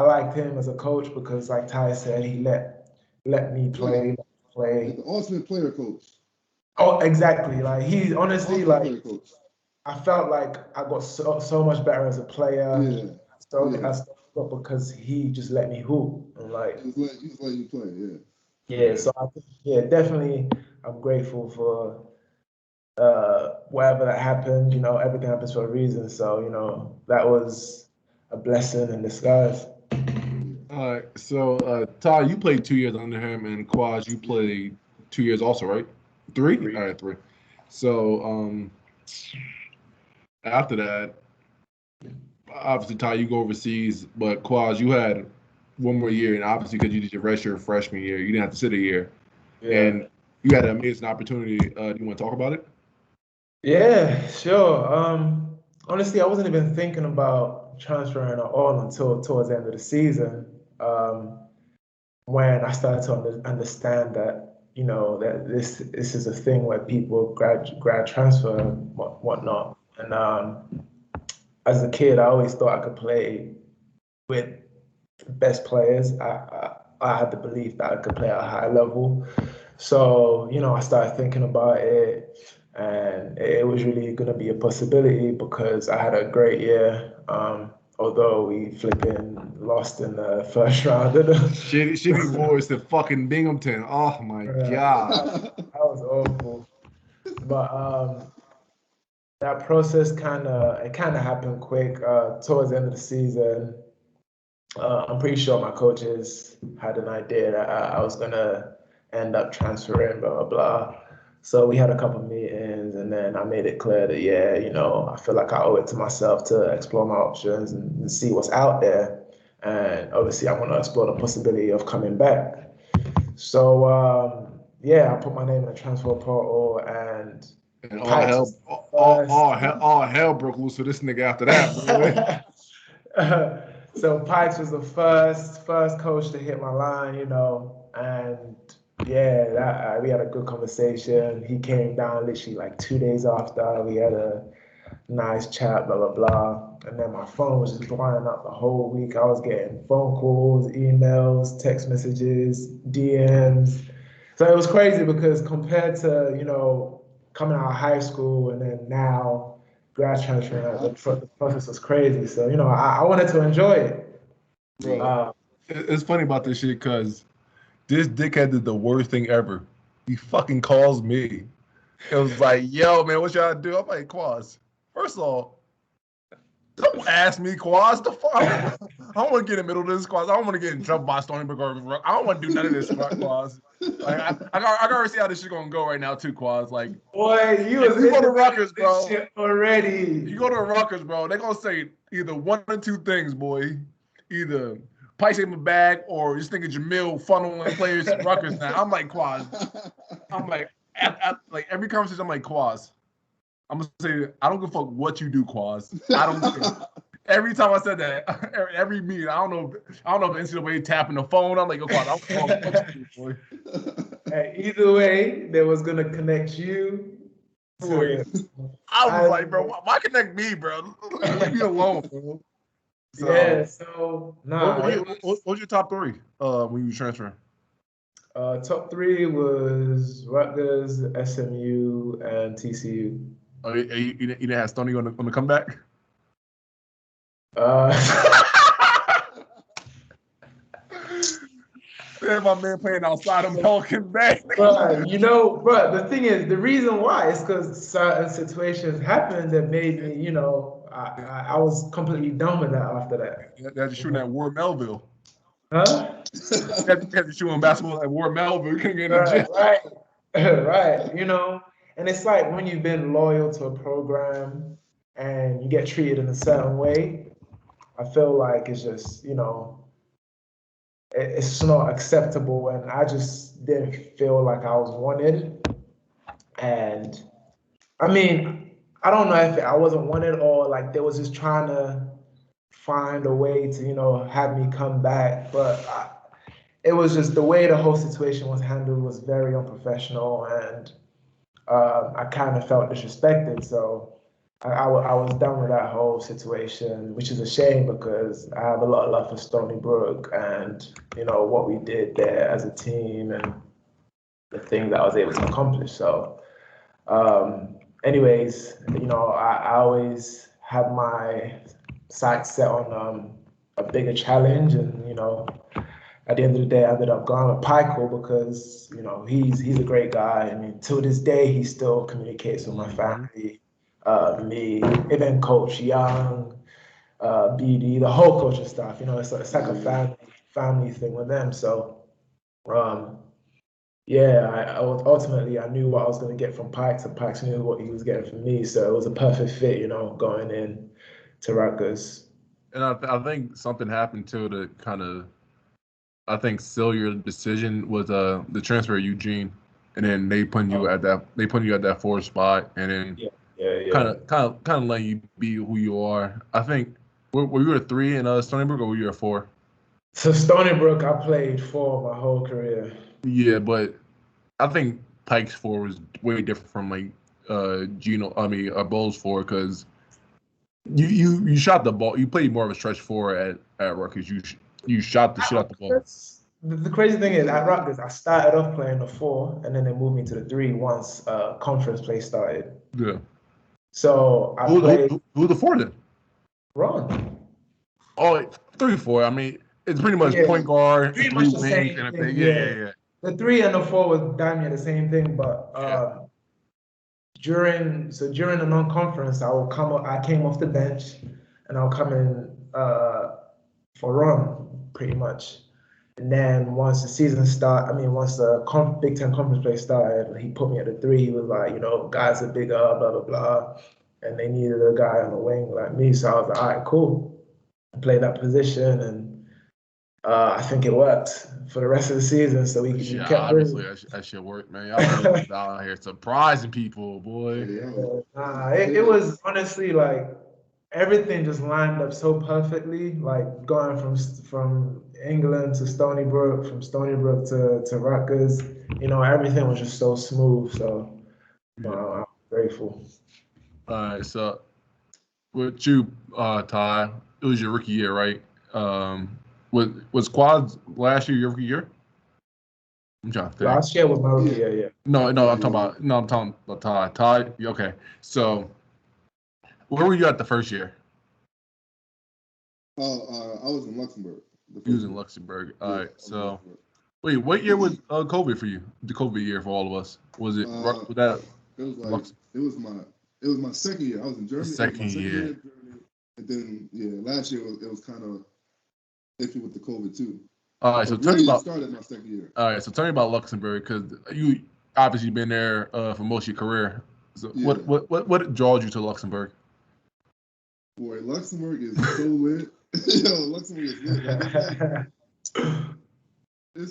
Speaker 2: liked him as a coach because, like Ty said, he let me play.
Speaker 3: The ultimate player coach.
Speaker 2: Oh, exactly. Like he honestly, like I felt like I got so much better as a player.
Speaker 3: Yeah.
Speaker 2: I stopped because he just let me hoop and like.
Speaker 3: He just let you play. Yeah.
Speaker 2: Yeah. So I think, definitely, I'm grateful for whatever that happened. Everything happens for a reason. So that was a blessing in disguise.
Speaker 1: All right. So, Ty, you played 2 years under him, and Quaz, you played 2 years also, right? Three? All right, 3. So, after that, obviously, Ty, you go overseas, but Quaz, you had one more year, and obviously, because you did your redshirt freshman year, you didn't have to sit a year. Yeah. And you had an amazing opportunity. Do you want to talk about it?
Speaker 2: Yeah, sure. Honestly, I wasn't even thinking about transferring at all until towards the end of the season, when I started to understand that that this is a thing where people grad transfer and whatnot. And as a kid, I always thought I could play with the best players. I had the belief that I could play at a high level. So, I started thinking about it, and it was really going to be a possibility because I had a great year. Although we flipping lost in the first round.
Speaker 1: Shitty boys to fucking Binghamton. Oh my god.
Speaker 2: That was awful. But that process kind of happened quick. Towards the end of the season, I'm pretty sure my coaches had an idea that I was gonna end up transferring, blah blah blah. So we had a couple meetings, and then I made it clear that I feel like I owe it to myself to explore my options and see what's out there. And obviously, I want to explore the possibility of coming back. So I put my name in the transfer portal, and
Speaker 1: all hell broke loose for this nigga after that.
Speaker 2: So Pikes was the first coach to hit my line, and we had a good conversation. He came down literally like 2 days after. We had a nice chat, blah blah blah. And then my phone was just blowing up the whole week. I was getting phone calls, emails, text messages, DMs. So it was crazy because compared to coming out of high school and then now grad transferring, the process was crazy. So I wanted to enjoy it.
Speaker 1: Bro, it's funny about this shit because this dickhead did the worst thing ever. He fucking calls me. It was like, yo, man, what y'all do? I'm like, Quaz, first of all, don't ask me, Quaz. The fuck? I don't want to get in the middle of this, Quaz. I don't want to get in trouble by Stony Brook or I don't want to do none of this, Quaz. Like, I can already see how this shit gonna go right now, too, Quaz. Like,
Speaker 2: boy, you
Speaker 1: go to Rutgers, bro.
Speaker 2: Shit already.
Speaker 1: You go to Rutgers, bro. They're gonna say either one or two things, boy. Either Pikes in the bag or this nigga Jameel funneling players to Rutgers now. I'm like, Quaz. I'm like, like every conversation, I'm like, Quaz. I'm gonna say, I don't give a fuck what you do, Quaz. I don't care. Every time I said that, every meeting, I don't know if NCAA tapping the phone. I'm like, yo, Quaz, I don't care what you do, boy.
Speaker 2: Hey, either way, they was gonna connect you.
Speaker 1: I was like, bro, why connect me, bro? Leave me alone, bro.
Speaker 2: So
Speaker 1: what's your top three when you transferring?
Speaker 2: Top three was Rutgers, SMU, and TCU.
Speaker 1: Oh, you didn't have Stony on the comeback? Man, my man playing outside of Pelican Bay.
Speaker 2: Bro, the thing is, the reason why is because certain situations happened that made me, I was completely done with that after that.
Speaker 1: That's shooting at Ward Melville.
Speaker 2: Huh?
Speaker 1: Had to shoot on basketball at Ward Melville. You couldn't get in the gym.
Speaker 2: Right. And it's like when you've been loyal to a program and you get treated in a certain way, I feel like it's just, it's not acceptable, and I just didn't feel like I was wanted. And I mean, I don't know if I wasn't wanted or like they was just trying to find a way to, have me come back. But it was just the way the whole situation was handled was very unprofessional, and I kind of felt disrespected. So I was done with that whole situation, which is a shame because I have a lot of love for Stony Brook and, what we did there as a team and the things that I was able to accomplish. So anyways, I always had my sights set on a bigger challenge, and, at the end of the day, I ended up going with Pikel because, he's a great guy. I mean, till this day, he still communicates with my family. Me, even Coach Young, BD, the whole coaching staff. It's like a family thing with them. So, ultimately I knew what I was going to get from Pikes, and Pikes knew what he was getting from me. So it was a perfect fit, going in to Rutgers.
Speaker 1: And I think something happened too to kind of, I think, seal your decision was the transfer of Eugene, and then they put you at that fourth spot, and then.
Speaker 2: Yeah.
Speaker 1: Kind of letting you be who you are. I think were you a 3 in Stony Brook or were you a 4?
Speaker 2: So Stony Brook, I played 4 my whole career.
Speaker 1: Yeah, but I think Pike's 4 was way different from like Bowles 4 because you shot the ball. You played more of a stretch 4 at Rutgers. You shot the shit out the ball.
Speaker 2: The crazy thing is, at Rutgers, I started off playing the 4, and then they moved me to the 3 once conference play started.
Speaker 1: Yeah.
Speaker 2: So I played
Speaker 1: Who the 4 then?
Speaker 2: Ron.
Speaker 1: Oh, 3-4. I mean, it's pretty much point guard,
Speaker 2: Pretty
Speaker 1: 3
Speaker 2: much the
Speaker 1: wings,
Speaker 2: same
Speaker 1: and a
Speaker 2: thing.
Speaker 1: thing. Yeah.
Speaker 2: The 3 and the 4 was damn near the same thing, but during the non-conference, I came off the bench, and I'll come in for Ron pretty much. And then once the season once the Big Ten conference play started, he put me at the 3. He was like, guys are bigger, blah blah blah, and they needed a guy on the wing like me. So I was like, all right, cool. I played that position, and I think it worked for the rest of the season. So we kept
Speaker 1: obviously that shit worked, man. Y'all was out here surprising people, boy.
Speaker 2: It was honestly like everything just lined up so perfectly. Like going from England to Stony Brook, from Stony Brook to Rutgers, everything was just so smooth. So I'm grateful.
Speaker 1: All right, so with you, Ty, it was your rookie year, right? Was Quads last year your rookie year? I'm trying to think.
Speaker 2: Last year was my rookie year, yeah.
Speaker 1: No, I'm talking about Ty. Ty, okay. So where were you at the first year?
Speaker 3: I was in Luxembourg.
Speaker 1: You was in Luxembourg. All right. So wait, what year was COVID for you? The COVID year for all of us. Was it that?
Speaker 3: It was my second year. I was in Germany.
Speaker 1: Second year.
Speaker 3: And then last year it was kind of iffy with the COVID too.
Speaker 1: All right, so tell me about.
Speaker 3: Started my second year.
Speaker 1: All right, so tell me about Luxembourg because you obviously been there for most of your career. So what draws you to Luxembourg?
Speaker 3: Boy, Luxembourg is so lit. Yo, Luxembourg is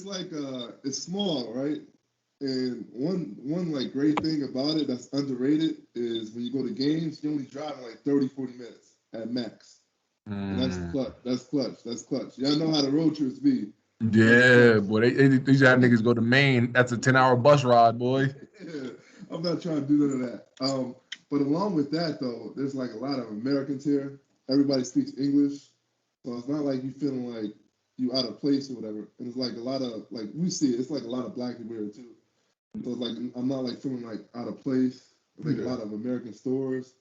Speaker 3: lit. It's small, right? And one like great thing about it that's underrated is when you go to games, you only drive in like 30, 40 minutes at max. And that's clutch. That's clutch. Y'all know how the road trips be.
Speaker 1: Yeah, boy. These niggas go to Maine. That's a 10-hour bus ride, boy.
Speaker 3: Yeah, I'm not trying to do none of that. But along with that, though, there's like a lot of Americans here. Everybody speaks English. So it's not like you feeling like you out of place or whatever. And it's like a lot of, like, we see it. It's like a lot of black people here, too. So it's like, I'm not like feeling like out of place. There's like a lot of American stores.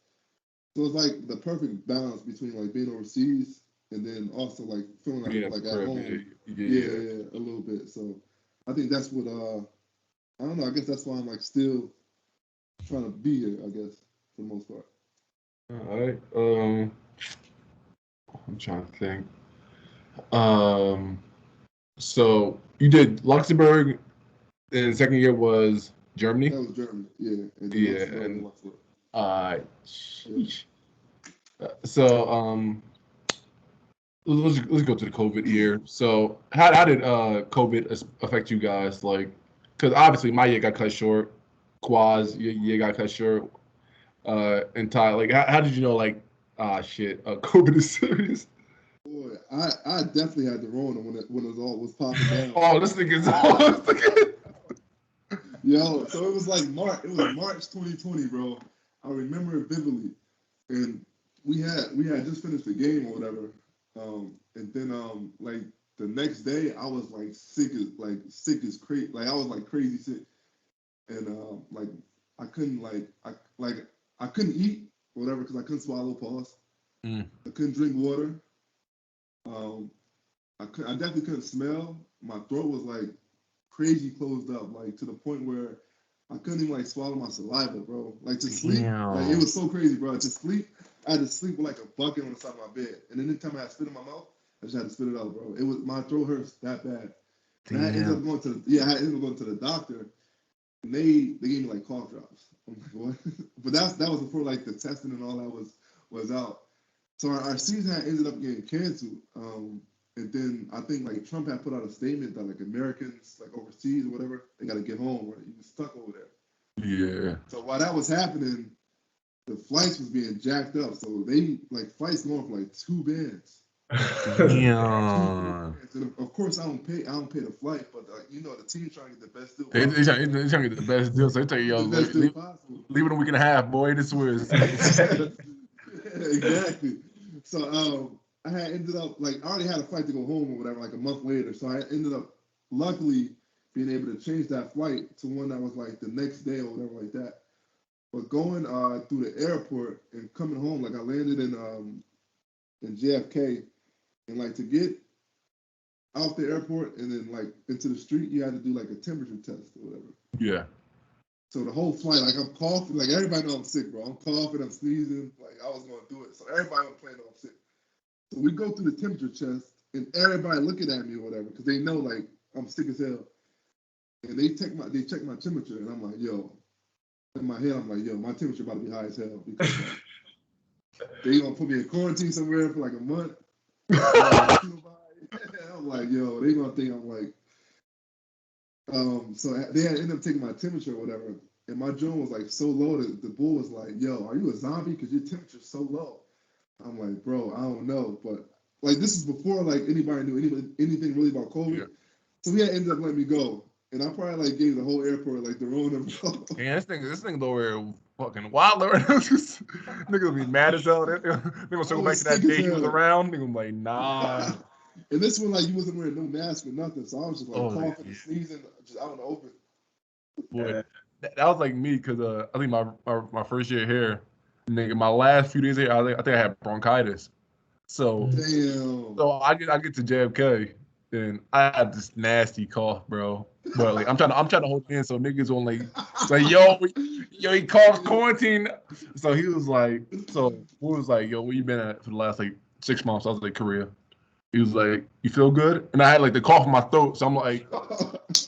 Speaker 3: So it's like the perfect balance between like being overseas and then also like feeling like at home. Yeah, a little bit. So I think that's what I don't know. I guess that's why I'm like still trying to be here. I guess for the most part.
Speaker 1: All right. I'm trying to think. So you did Luxembourg, and the second year was Germany.
Speaker 3: That was Germany. Yeah.
Speaker 1: And so let's go to the COVID year. So how did COVID affect you guys? Like, because obviously my year got cut short. Quaz, your year got cut short. And Ty, like, how did you know? Like, COVID is serious.
Speaker 3: Boy, I definitely had the Rona when it all was popping down.
Speaker 1: Oh, this nigga's.
Speaker 3: Yo, so it was like March 2020, bro. I remember it vividly. And we had just finished the game or whatever. And then like the next day I was like sick as crazy. Like I was like crazy sick. And like I couldn't I couldn't eat or whatever because I couldn't swallow, pause. I couldn't drink water. I definitely couldn't smell. My throat was like crazy closed up, like to the point where I couldn't even like swallow my saliva, bro. Like to sleep, like it was so crazy, bro. To sleep, I had to sleep with like a bucket on the side of my bed, and then anytime I had spit in my mouth, I just had to spit it out, bro. It was my throat hurts that bad. And I ended up going to the doctor, and they gave me like cough drops. I'm like, what? But that was before like the testing and all that was out. So our season had ended up getting canceled. And then I think like Trump had put out a statement that like Americans like overseas or whatever, they got to get home or you was stuck over there.
Speaker 1: Yeah.
Speaker 3: So while that was happening, the flights was being jacked up. So they like flights going for like 2 bands.
Speaker 1: Yeah.
Speaker 3: And of course I don't pay the flight, but the team trying to get the best deal.
Speaker 1: They trying to get the best deal. So they tell you, yo, leave it a week and a half, boy. This was
Speaker 3: exactly. So I had ended up like I already had a flight to go home or whatever like a month later. So I ended up luckily being able to change that flight to one that was like the next day or whatever like that. But going through the airport and coming home, like I landed in JFK, and like to get out the airport and then like into the street, you had to do like a temperature test or whatever.
Speaker 1: Yeah.
Speaker 3: So the whole flight, like I'm coughing, like everybody know I'm sick, bro. I'm coughing, I'm sneezing, like I was gonna do it. So everybody on the plane know I'm sick. So we go through the temperature test, and everybody looking at me or whatever, because they know like I'm sick as hell. And they check my temperature, and I'm like, yo. In my head, I'm like, yo, my temperature about to be high as hell because they gonna put me in quarantine somewhere for like a month. I'm like, yo, they gonna think I'm like, so they had ended up taking my temperature or whatever, and my joint was like so low that the bull was like, yo, are you a zombie? Because your temperature's so low. I'm like, bro, I don't know, but like this is before like anybody knew anything really about COVID. Yeah. So he had ended up letting me go. And I probably like gave the whole airport like the Rona, bro.
Speaker 1: Yeah, this nigga over fucking wild. Nigga gonna be mad as hell. They gonna circle back to that day he was around. Nigga like, nah.
Speaker 3: And this one, like, you wasn't wearing no mask or nothing, so I was just like coughing and sneezing, just out in the open.
Speaker 1: Boy, that was like me because I think my first year here, nigga, my last few days here, I think I had bronchitis. So,
Speaker 3: damn.
Speaker 1: So I get to JFK. And I had this nasty cough, bro. But like I'm trying to hold it in so niggas won't like yo, he calls quarantine. So he was like, yo, where you been at for the last like 6 months? I was like, Korea. He was like, you feel good? And I had like the cough in my throat, so I'm like, yeah.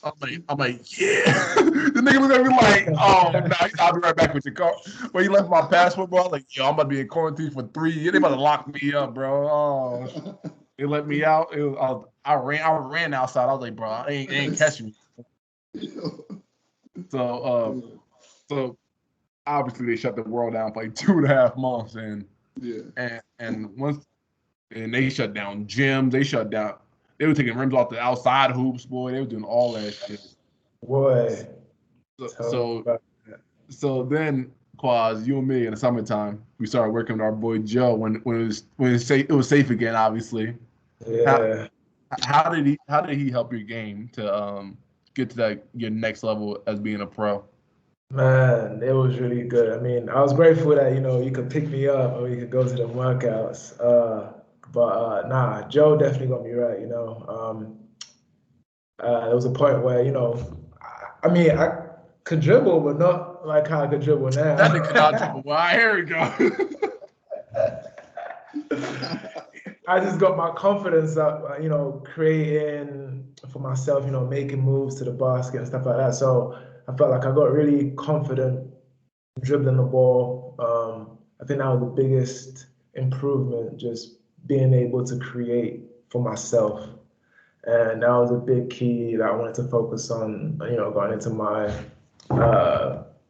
Speaker 1: The nigga looked at me like, oh, nah, I'll be right back with your car. When he left my passport, bro, I was like, yo, I'm about to be in quarantine for 3 years. They about to lock me up, bro. Oh. They let me out. I ran outside. I was like, bro, they ain't catching me. So obviously they shut the world down for like 2.5 months, and they shut down gyms. They were taking rims off the outside hoops, boy. They were doing all that shit.
Speaker 2: Boy.
Speaker 1: So then, Quaz, you and me in the summertime, we started working with our boy Joe when it was safe again, obviously.
Speaker 2: Yeah.
Speaker 1: How did he help your game to get to your next level as being a pro?
Speaker 2: Man, it was really good. I mean, I was grateful that you could pick me up or you could go to the workouts. But nah, Joe definitely got me right. There was a point where I mean, I could dribble, but not like how I could dribble now.
Speaker 1: That nigga cannot dribble. Well, here we go.
Speaker 2: I just got my confidence up, creating for myself, making moves to the basket and stuff like that. So I felt like I got really confident dribbling the ball. I think that was the biggest improvement, just being able to create for myself. And that was a big key that I wanted to focus on, going into my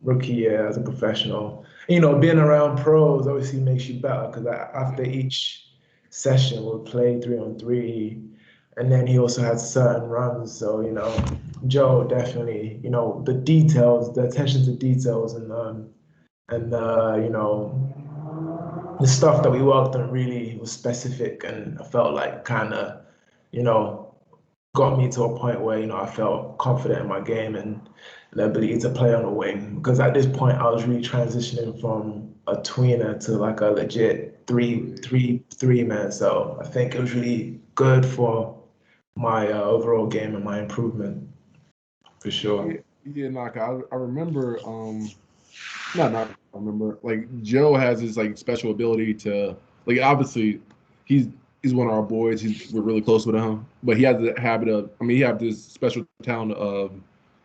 Speaker 2: rookie year as a professional. Being around pros obviously makes you better because after each session we'll play 3-on-3, and then he also had certain runs. So Joe definitely, the details, the attention to details, and the stuff that we worked on really was specific, and I felt like kind of got me to a point where I felt confident in my game and the ability to play on the wing, because at this point I was really transitioning from a tweener to like a legit three man. So I think it was really good for my overall game and my improvement, for sure.
Speaker 1: Yeah, I remember. I remember. Like Joe has this like special ability to like. Obviously, he's one of our boys. We're really close with him, but he has the habit of. I mean, he has this special talent of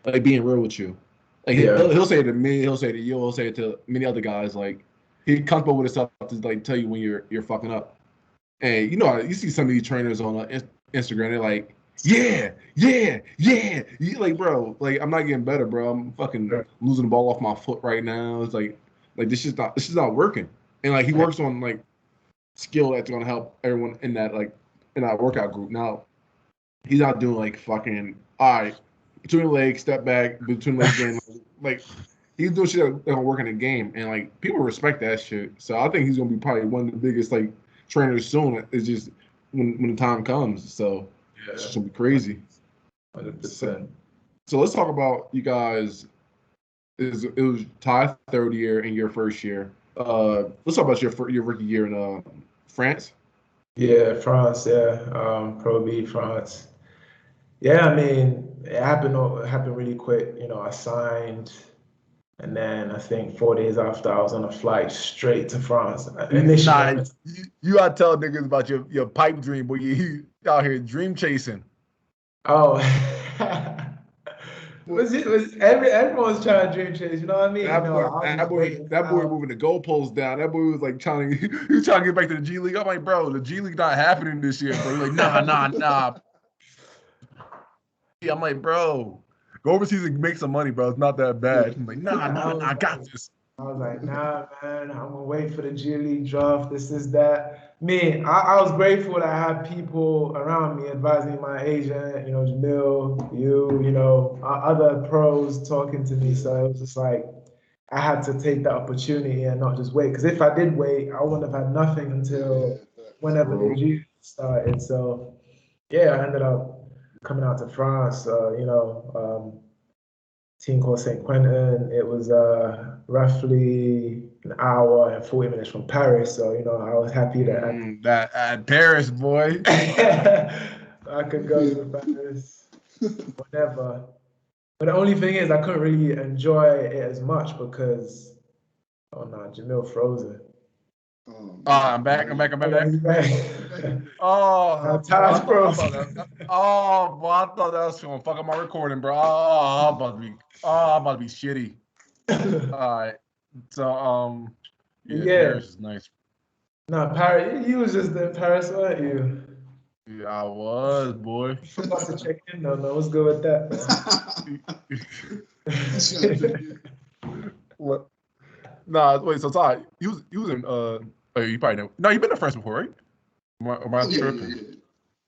Speaker 1: like being real with you. Like he'll say it to me, he'll say it to you, he'll say it to many other guys. Like he's comfortable with himself to like tell you when you're fucking up. And you see some of these trainers on Instagram, they're like, yeah. You like, bro, like I'm not getting better, bro. I'm fucking losing the ball off my foot right now. It's like this is not working. And like he works on like skill that's gonna help everyone in that workout group. Now he's not doing like fucking all right, between legs, step back, between legs game. Like he's doing shit that's gonna work in the game, and like people respect that shit. So I think he's gonna be probably one of the biggest like trainers soon. It's just when the time comes. So it's just gonna be crazy.
Speaker 2: 100%.
Speaker 1: So let's talk about you guys. It was Ty's third year and your first year. Let's talk about your rookie year in France.
Speaker 2: Yeah, France. Yeah, Pro B France. Yeah, I mean, it happened really quick. I signed, and then I think 4 days after, I was on a flight straight to France. Initially,
Speaker 1: Nah, you gotta tell niggas about your pipe dream, boy. You out here dream chasing.
Speaker 2: oh, everyone's trying to dream chase. You know what I mean?
Speaker 1: That
Speaker 2: No,
Speaker 1: boy,
Speaker 2: I was
Speaker 1: that
Speaker 2: just
Speaker 1: boy,
Speaker 2: waiting.
Speaker 1: that boy moving the goalposts down. That boy was like trying to, he was trying to get back to the G League. I'm like, bro, the G League not happening this year, bro. He's like, nah. Yeah, I'm like, bro, go overseas and make some money, bro. It's not that bad. I'm like, nah, I got this.
Speaker 2: I was like, nah, man, I'm gonna wait for the G League draft. This is that. Me, I was grateful that I had people around me advising my agent, Jamil, other pros talking to me. So it was just like I had to take that opportunity and not just wait. Because if I did wait, I wouldn't have had nothing until whenever the G League started. So yeah, I ended up coming out to France. Team called St. Quentin. It was roughly an hour and 40 minutes from Paris. So, I was happy that
Speaker 1: that at Paris, boy.
Speaker 2: I could go to Paris whenever. But the only thing is I couldn't really enjoy it as much because, oh no, Jamil frozen.
Speaker 1: I'm back.
Speaker 2: He's back.
Speaker 1: Oh,
Speaker 2: Ty's frozen.
Speaker 1: boy, I thought that was gonna fuck up my recording, bro. I'm about to be shitty. All right. So, yeah, Paris is nice.
Speaker 2: No, Paris. You was just in Paris, weren't you?
Speaker 1: Yeah, I was, boy.
Speaker 2: I'm about to check in. No, what's good with that?
Speaker 1: What? Nah, wait. So Ty, you was in you probably know. No, you've been to France before, right? Am I tripping?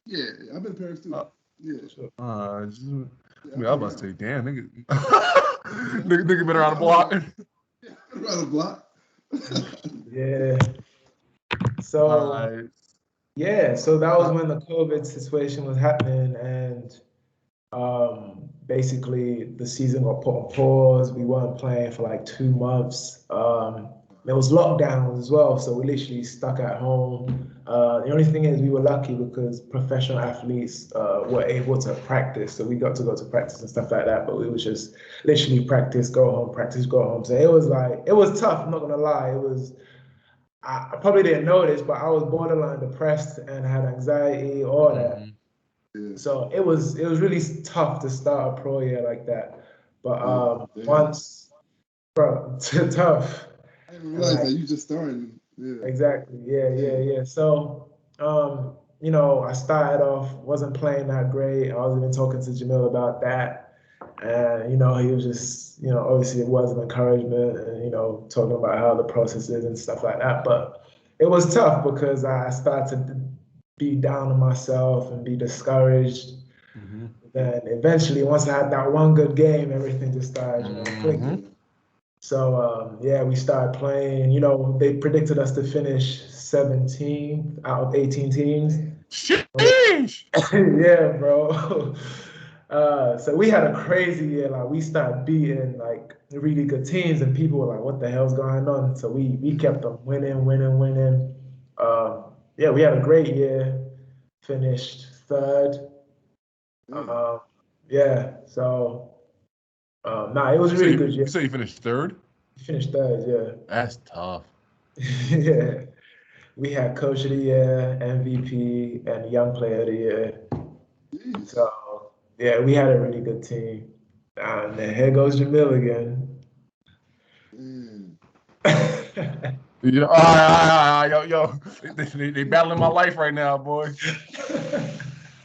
Speaker 3: Yeah, I've been to Paris too. Yeah.
Speaker 1: I was about to say, damn, nigga, nigga been around the block.
Speaker 3: Yeah, around the block.
Speaker 2: Yeah. So so that was when the COVID situation was happening, and basically the season got put on pause. We weren't playing for like 2 months. There was lockdowns as well, so we literally stuck at home. The only thing is we were lucky because professional athletes were able to practice, so we got to go to practice and stuff like that. But we was just literally practice, go home, practice, go home. So it was tough. I'm not gonna lie. I probably didn't notice, but I was borderline depressed and had anxiety, all that.
Speaker 3: Yeah.
Speaker 2: So it was really tough to start a pro year like that. But once, bro, tough.
Speaker 3: I didn't realize that you just started. Yeah.
Speaker 2: Exactly. Yeah. So, I started off, wasn't playing that great. I was even talking to Jamil about that. And, he was just, obviously it was an encouragement and, talking about how the process is and stuff like that. But it was tough because I started to be down on myself and be discouraged.
Speaker 1: Mm-hmm.
Speaker 2: Then eventually, once I had that one good game, everything just started, clicking. So we started playing. They predicted us to finish 17th out of 18 teams.
Speaker 1: Sheesh!
Speaker 2: Yeah, bro. So we had a crazy year. Like we started beating like really good teams, and people were like, "What the hell's going on?" So we kept them winning. We had a great year. Finished third. So it was a really good year.
Speaker 1: You say you finished third?
Speaker 2: Finished third, yeah.
Speaker 1: That's tough.
Speaker 2: Yeah. We had Coach of the Year, MVP, and Young Player of the Year. So, we had a really good team. And then here goes Jamil again.
Speaker 1: Yo, they battling my life right now, boy.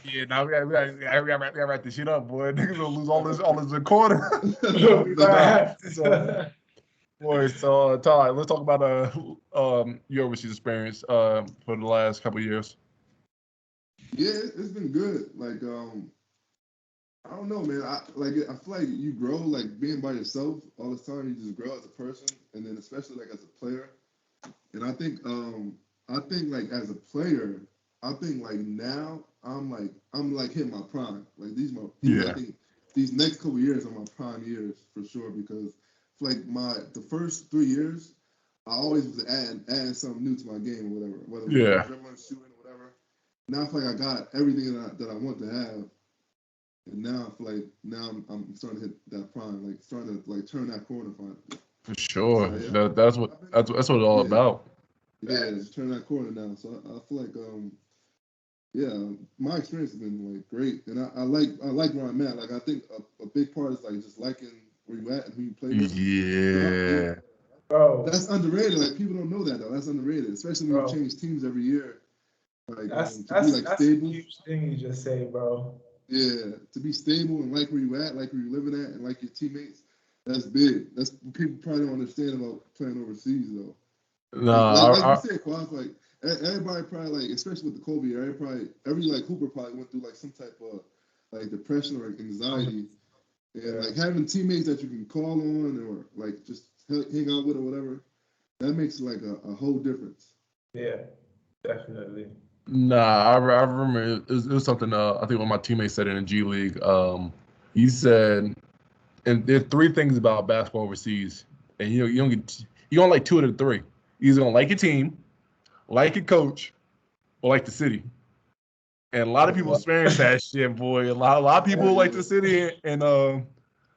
Speaker 1: Yeah, now we gotta wrap this shit up, boy. Niggas gonna lose all this recording. Boy, so Ty, let's talk about your overseas experience for the last couple of years.
Speaker 3: Yeah, it's been good. Like I don't know, man. I feel like you grow, like being by yourself all the time. You just grow as a person, and then especially like as a player. And I think like as a player, I think like now I'm like hitting my prime. Like
Speaker 1: Yeah.
Speaker 3: I think these next couple years are my prime years for sure because like the first 3 years, I always was adding something new to my game or whatever, whether it was dribbling, shooting, or whatever. Now I feel like I got everything that I want to have, and now I feel like I'm starting to hit that prime, like starting to like turn that corner finally.
Speaker 1: For sure.
Speaker 3: So, yeah.
Speaker 1: That's what it's all about.
Speaker 3: Yeah, turn that corner now. So I feel like my experience has been like great, and I like where I'm at. Like I think a big part is like just liking where you at and who you play with.
Speaker 1: Yeah.
Speaker 2: Bro,
Speaker 3: That's underrated. Like people don't know that though. That's underrated, especially when you change teams every year. Like
Speaker 2: that's
Speaker 3: to be like stable.
Speaker 2: a huge thing you just say, bro.
Speaker 3: Yeah, to be stable and like where you at, like where you living at, and like your teammates. That's big. That's what people probably don't understand about playing overseas though. Like you said, Quas, like everybody probably like, especially with the Kobe era, every like Hooper probably went through like some type of like depression or anxiety, and like having teammates that you can call on or like just hang out with or whatever, that makes like a whole difference.
Speaker 2: Yeah, definitely.
Speaker 1: Nah, I remember it was something I think one of my teammates said in the G League. He said, and there are three things about basketball overseas, and you don't like two of the three. You're either gonna like your team, like your coach, or like the city. And a lot of people experience that shit, boy. A lot of people like the city and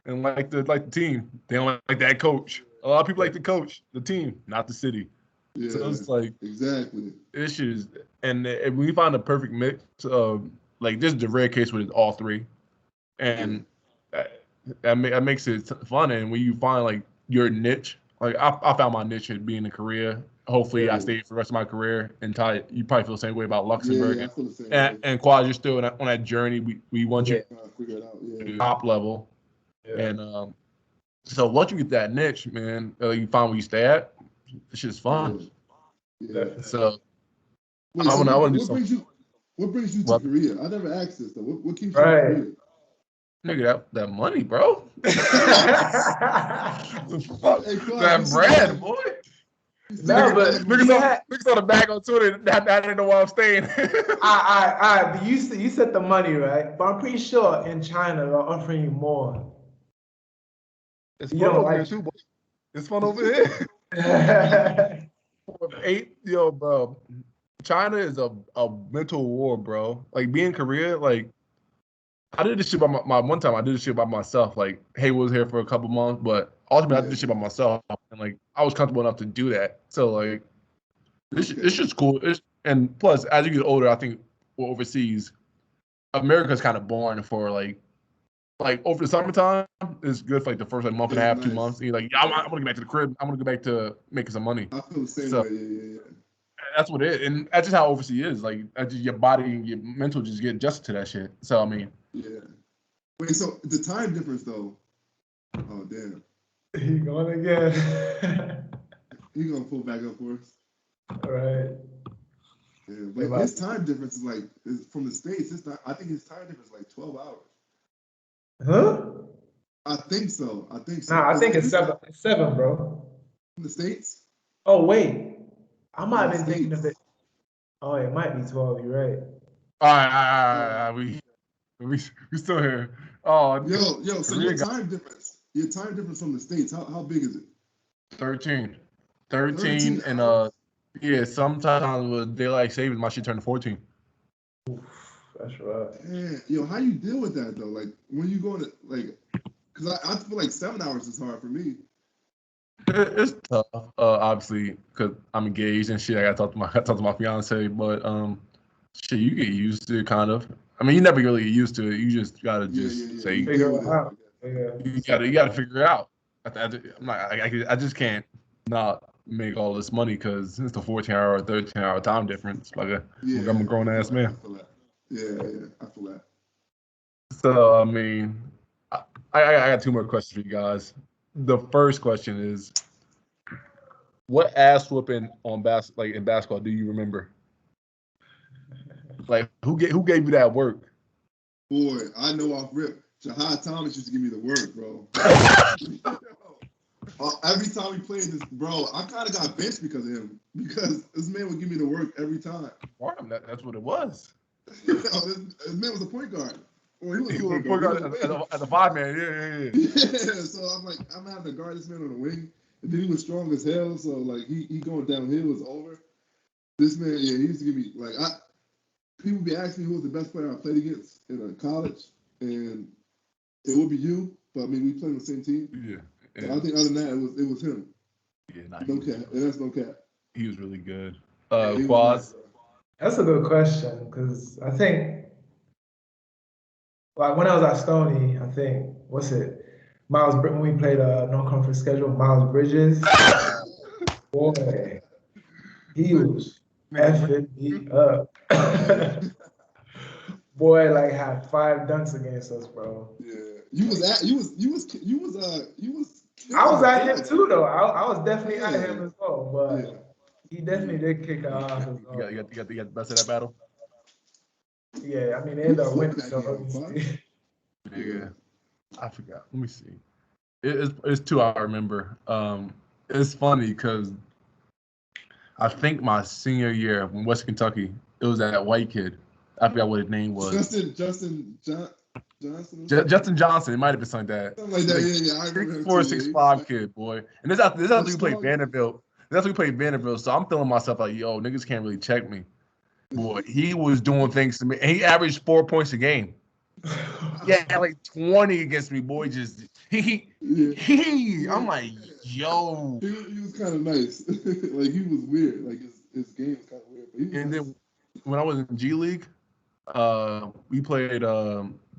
Speaker 1: like the team. They don't like that coach. A lot of people like the coach, the team, not the city.
Speaker 3: Yeah,
Speaker 1: So it's like
Speaker 3: exactly
Speaker 1: issues, and we find a perfect mix of like this is the rare case with all three, and that makes it fun. And when you find like your niche, like I found my niche at being in Korea. Hopefully, I stay for the rest of my career. And Ty, you probably feel the same way about Luxembourg.
Speaker 3: Yeah, I feel the same way.
Speaker 1: And Quad, you're still on that journey. We want you
Speaker 3: to figure it out.
Speaker 1: to top level, and so once you get that niche, man, you find where you stay at. This shit's fun.
Speaker 3: Yeah.
Speaker 1: So,
Speaker 3: wait,
Speaker 1: I want to do
Speaker 3: what
Speaker 1: something.
Speaker 3: What brings you to Korea? I never asked this though. What keeps you
Speaker 2: Right.
Speaker 3: in Korea?
Speaker 1: Nigga, that money, bro.
Speaker 3: Hey,
Speaker 1: That bread, boy.
Speaker 2: No, but
Speaker 1: niggas on the back on Twitter. I didn't know why I'm staying.
Speaker 2: But you said the money, right? But I'm pretty sure in China they're offering you more.
Speaker 1: It's
Speaker 2: You
Speaker 1: fun
Speaker 2: don't
Speaker 1: over here
Speaker 2: like
Speaker 1: too, boy. It's fun over here. Bro. China is a mental war, bro. Like being in Korea, like I did this shit by my one time. I did this shit by myself. Like Hay was here for a couple months, but ultimately I did this shit by myself, and like I was comfortable enough to do that. So like this shit's cool. And plus, as you get older, I think overseas, America's kind of boring for like over the summertime. It's good for like the first like month and a half, 2 months. And you're like, I'm gonna get back to the crib. I'm gonna go back to making some money.
Speaker 3: I feel the same way. Yeah.
Speaker 1: That's what it is, and that's just how overseas is. Like, that's just your body and your mental just get adjusted to that shit. So I mean,
Speaker 3: yeah. Wait, so the time difference though? Oh damn.
Speaker 2: He going again.
Speaker 3: He gonna pull back up for us.
Speaker 2: All right.
Speaker 3: Yeah, but his time difference is from the States. I think his time difference is like 12 hours.
Speaker 2: Huh?
Speaker 3: I think so.
Speaker 2: Nah, I think it's seven. It's 7, bro.
Speaker 3: From the States?
Speaker 2: Oh wait, I might have been thinking of it. Oh, it might be 12. You're right.
Speaker 1: all right, we still here. Oh,
Speaker 3: yo. So your time difference from the States. How big is it?
Speaker 1: 13,
Speaker 3: 13
Speaker 1: and yeah. Sometimes with daylight savings, my shit turned to 14.
Speaker 2: That's right.
Speaker 3: Yeah, yo, how you deal with that though? Like when you go to like, because I feel like 7 hours is hard for me.
Speaker 1: It's tough, obviously, because I'm engaged and shit. I gotta talk to my fiance, but shit, you get used to it, kind of. I mean, you never really get used to it. You just gotta say
Speaker 2: Figure it out. Yeah.
Speaker 1: You gotta figure it out. I just can't not make all this money because it's a 14-hour or 13-hour time difference. Like I'm a grown ass man.
Speaker 3: I feel that. Yeah, I feel that.
Speaker 1: So I mean, I got 2 more questions for you guys. The first question is, what ass whooping in basketball do you remember? Like who gave you that work?
Speaker 3: Boy, I know off rip. Jahad Thomas used to give me the work, bro. Every time we played this, bro, I kind of got benched because of him. Because this man would give me the work every time.
Speaker 1: That's what it was.
Speaker 3: This man was a point guard. Well,
Speaker 1: he was a point guard as a 5-man. Yeah.
Speaker 3: Yeah, so I'm like, I'm having to guard this man on the wing. And then he was strong as hell, so like he going downhill was over. This man, yeah, he used to give me like people be asking me who was the best player I played against in college, and it would be you. But I mean, we played on the same team.
Speaker 1: Yeah.
Speaker 3: So I think other than that, it was him.
Speaker 1: Yeah,
Speaker 3: no cap. And that's no cap.
Speaker 1: He was really good.
Speaker 3: Quaz.
Speaker 2: That's a good question because I think, like when I was at Stony, I think when we played a non-conference schedule, Miles Bridges, boy, he was effing me up. Boy, like had 5 dunks against us, bro.
Speaker 3: Yeah, you was.
Speaker 2: I was at him too, though. I was definitely at him as well, but he definitely did kick our ass as well.
Speaker 1: You got the best of that battle.
Speaker 2: Yeah, I mean they ended up winning.
Speaker 1: Yeah, I forgot. Let me see. It's 2 I remember. It's funny because I think my senior year in West Kentucky, it was that white kid. I forgot what his name was.
Speaker 3: Justin Johnson.
Speaker 1: Justin Johnson. It might have been something like that.
Speaker 3: Something like that. Yeah. I remember
Speaker 1: 6'4", 6'5" kid, boy. And this after we played Vanderbilt. That's after we played Vanderbilt. So I'm feeling myself like, yo, niggas can't really check me. Boy, he was doing things to me. And he averaged 4 points a game. Yeah, like 20 against me, boy. Just he. I'm like, yo.
Speaker 3: He was kind of nice. Like he was weird. Like his game was kind of weird. But
Speaker 1: and then when I was in G League, we played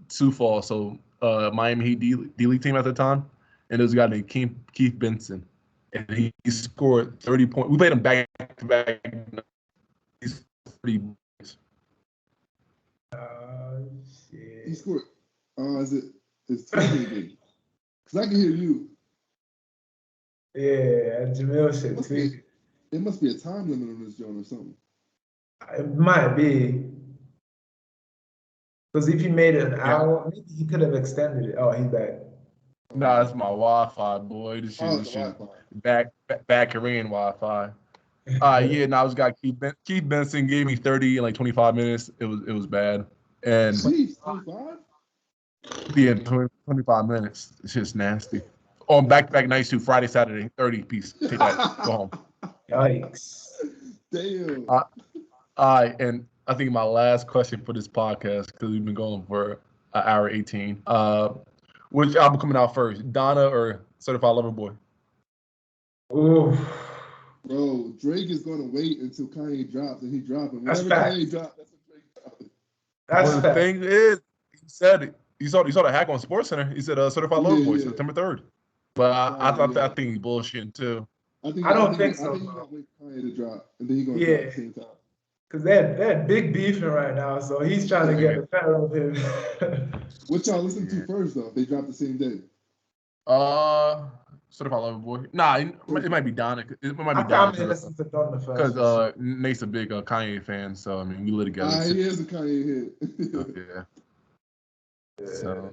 Speaker 1: Sioux Falls, so Miami Heat D League team at the time, and there was a guy named Keith Benson, and he scored 30 points. We played him back to back. He's 30 points.
Speaker 2: Shit.
Speaker 3: He scored. It's tweaking because I can hear you.
Speaker 2: Yeah, Jameel shit tweaking.
Speaker 3: It must be a time limit on this joint or something.
Speaker 2: It might be. Because if he made it an hour, maybe he could have extended it. Oh, he's back.
Speaker 1: Nah, it's my Wi-Fi, boy. This shit back Korean Wi-Fi. Yeah, now this guy Keith Benson gave me 30 in like 25 minutes. It was bad. And
Speaker 3: Jeez, 25?
Speaker 1: Yeah, 25 minutes. It's just nasty. On back-to-back nights too, Friday, Saturday, 30 piece. Take that, go home.
Speaker 2: Yikes.
Speaker 3: Damn.
Speaker 1: And I think my last question for this podcast, because we've been going for an hour 18. Which album coming out first, Donna or Certified Lover Boy?
Speaker 2: Ooh.
Speaker 3: Bro, Drake is going to wait until Kanye drops, and he dropping.
Speaker 2: That's
Speaker 3: Whenever
Speaker 2: fact.
Speaker 3: Kanye drops, that's when Drake dropping.
Speaker 2: That's
Speaker 1: the
Speaker 2: fact.
Speaker 1: thing is, he said it. You saw the hack on SportsCenter. He said Certified Lover Boy, September 3rd. But I think he's bullshitting too.
Speaker 2: I don't think so.
Speaker 3: I think he's going to wait for Kanye to drop, and then he's going to drop at the same time.
Speaker 2: Because they're big beefing right now, so he's trying to get the better of him.
Speaker 3: What y'all listen to first, though? They dropped the same day.
Speaker 1: Certified Lover Boy. Nah, it might be Donna. It might be Donna.
Speaker 2: I'm going to listen to Donna first.
Speaker 1: Because Nate's a big Kanye fan, so I mean, we live together.
Speaker 3: He is a Kanye hit.
Speaker 1: Yeah. So,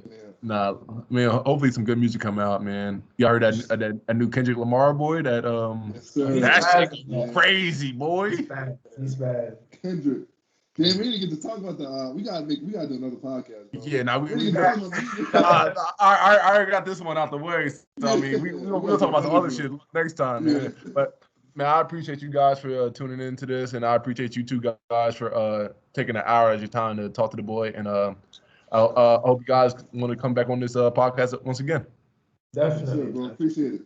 Speaker 1: I mean, hopefully some good music come out, man. Y'all heard that new Kendrick Lamar boy? That that shit crazy, boy.
Speaker 2: He's bad.
Speaker 3: Kendrick. Damn, we didn't get to talk about the. We gotta do another podcast. Bro.
Speaker 1: Yeah, now I already got this one out the way. So I mean, we'll talk about some other shit next time, man. But man, I appreciate you guys for tuning into this, and I appreciate you two guys for taking an hour of your time to talk to the boy. And I hope you guys want to come back on this podcast once again.
Speaker 2: Definitely,
Speaker 3: bro. Appreciate it.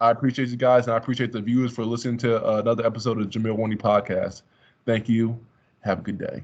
Speaker 1: I appreciate you guys, and I appreciate the viewers for listening to another episode of Jameel Warney Podcast. Thank you. Have a good day.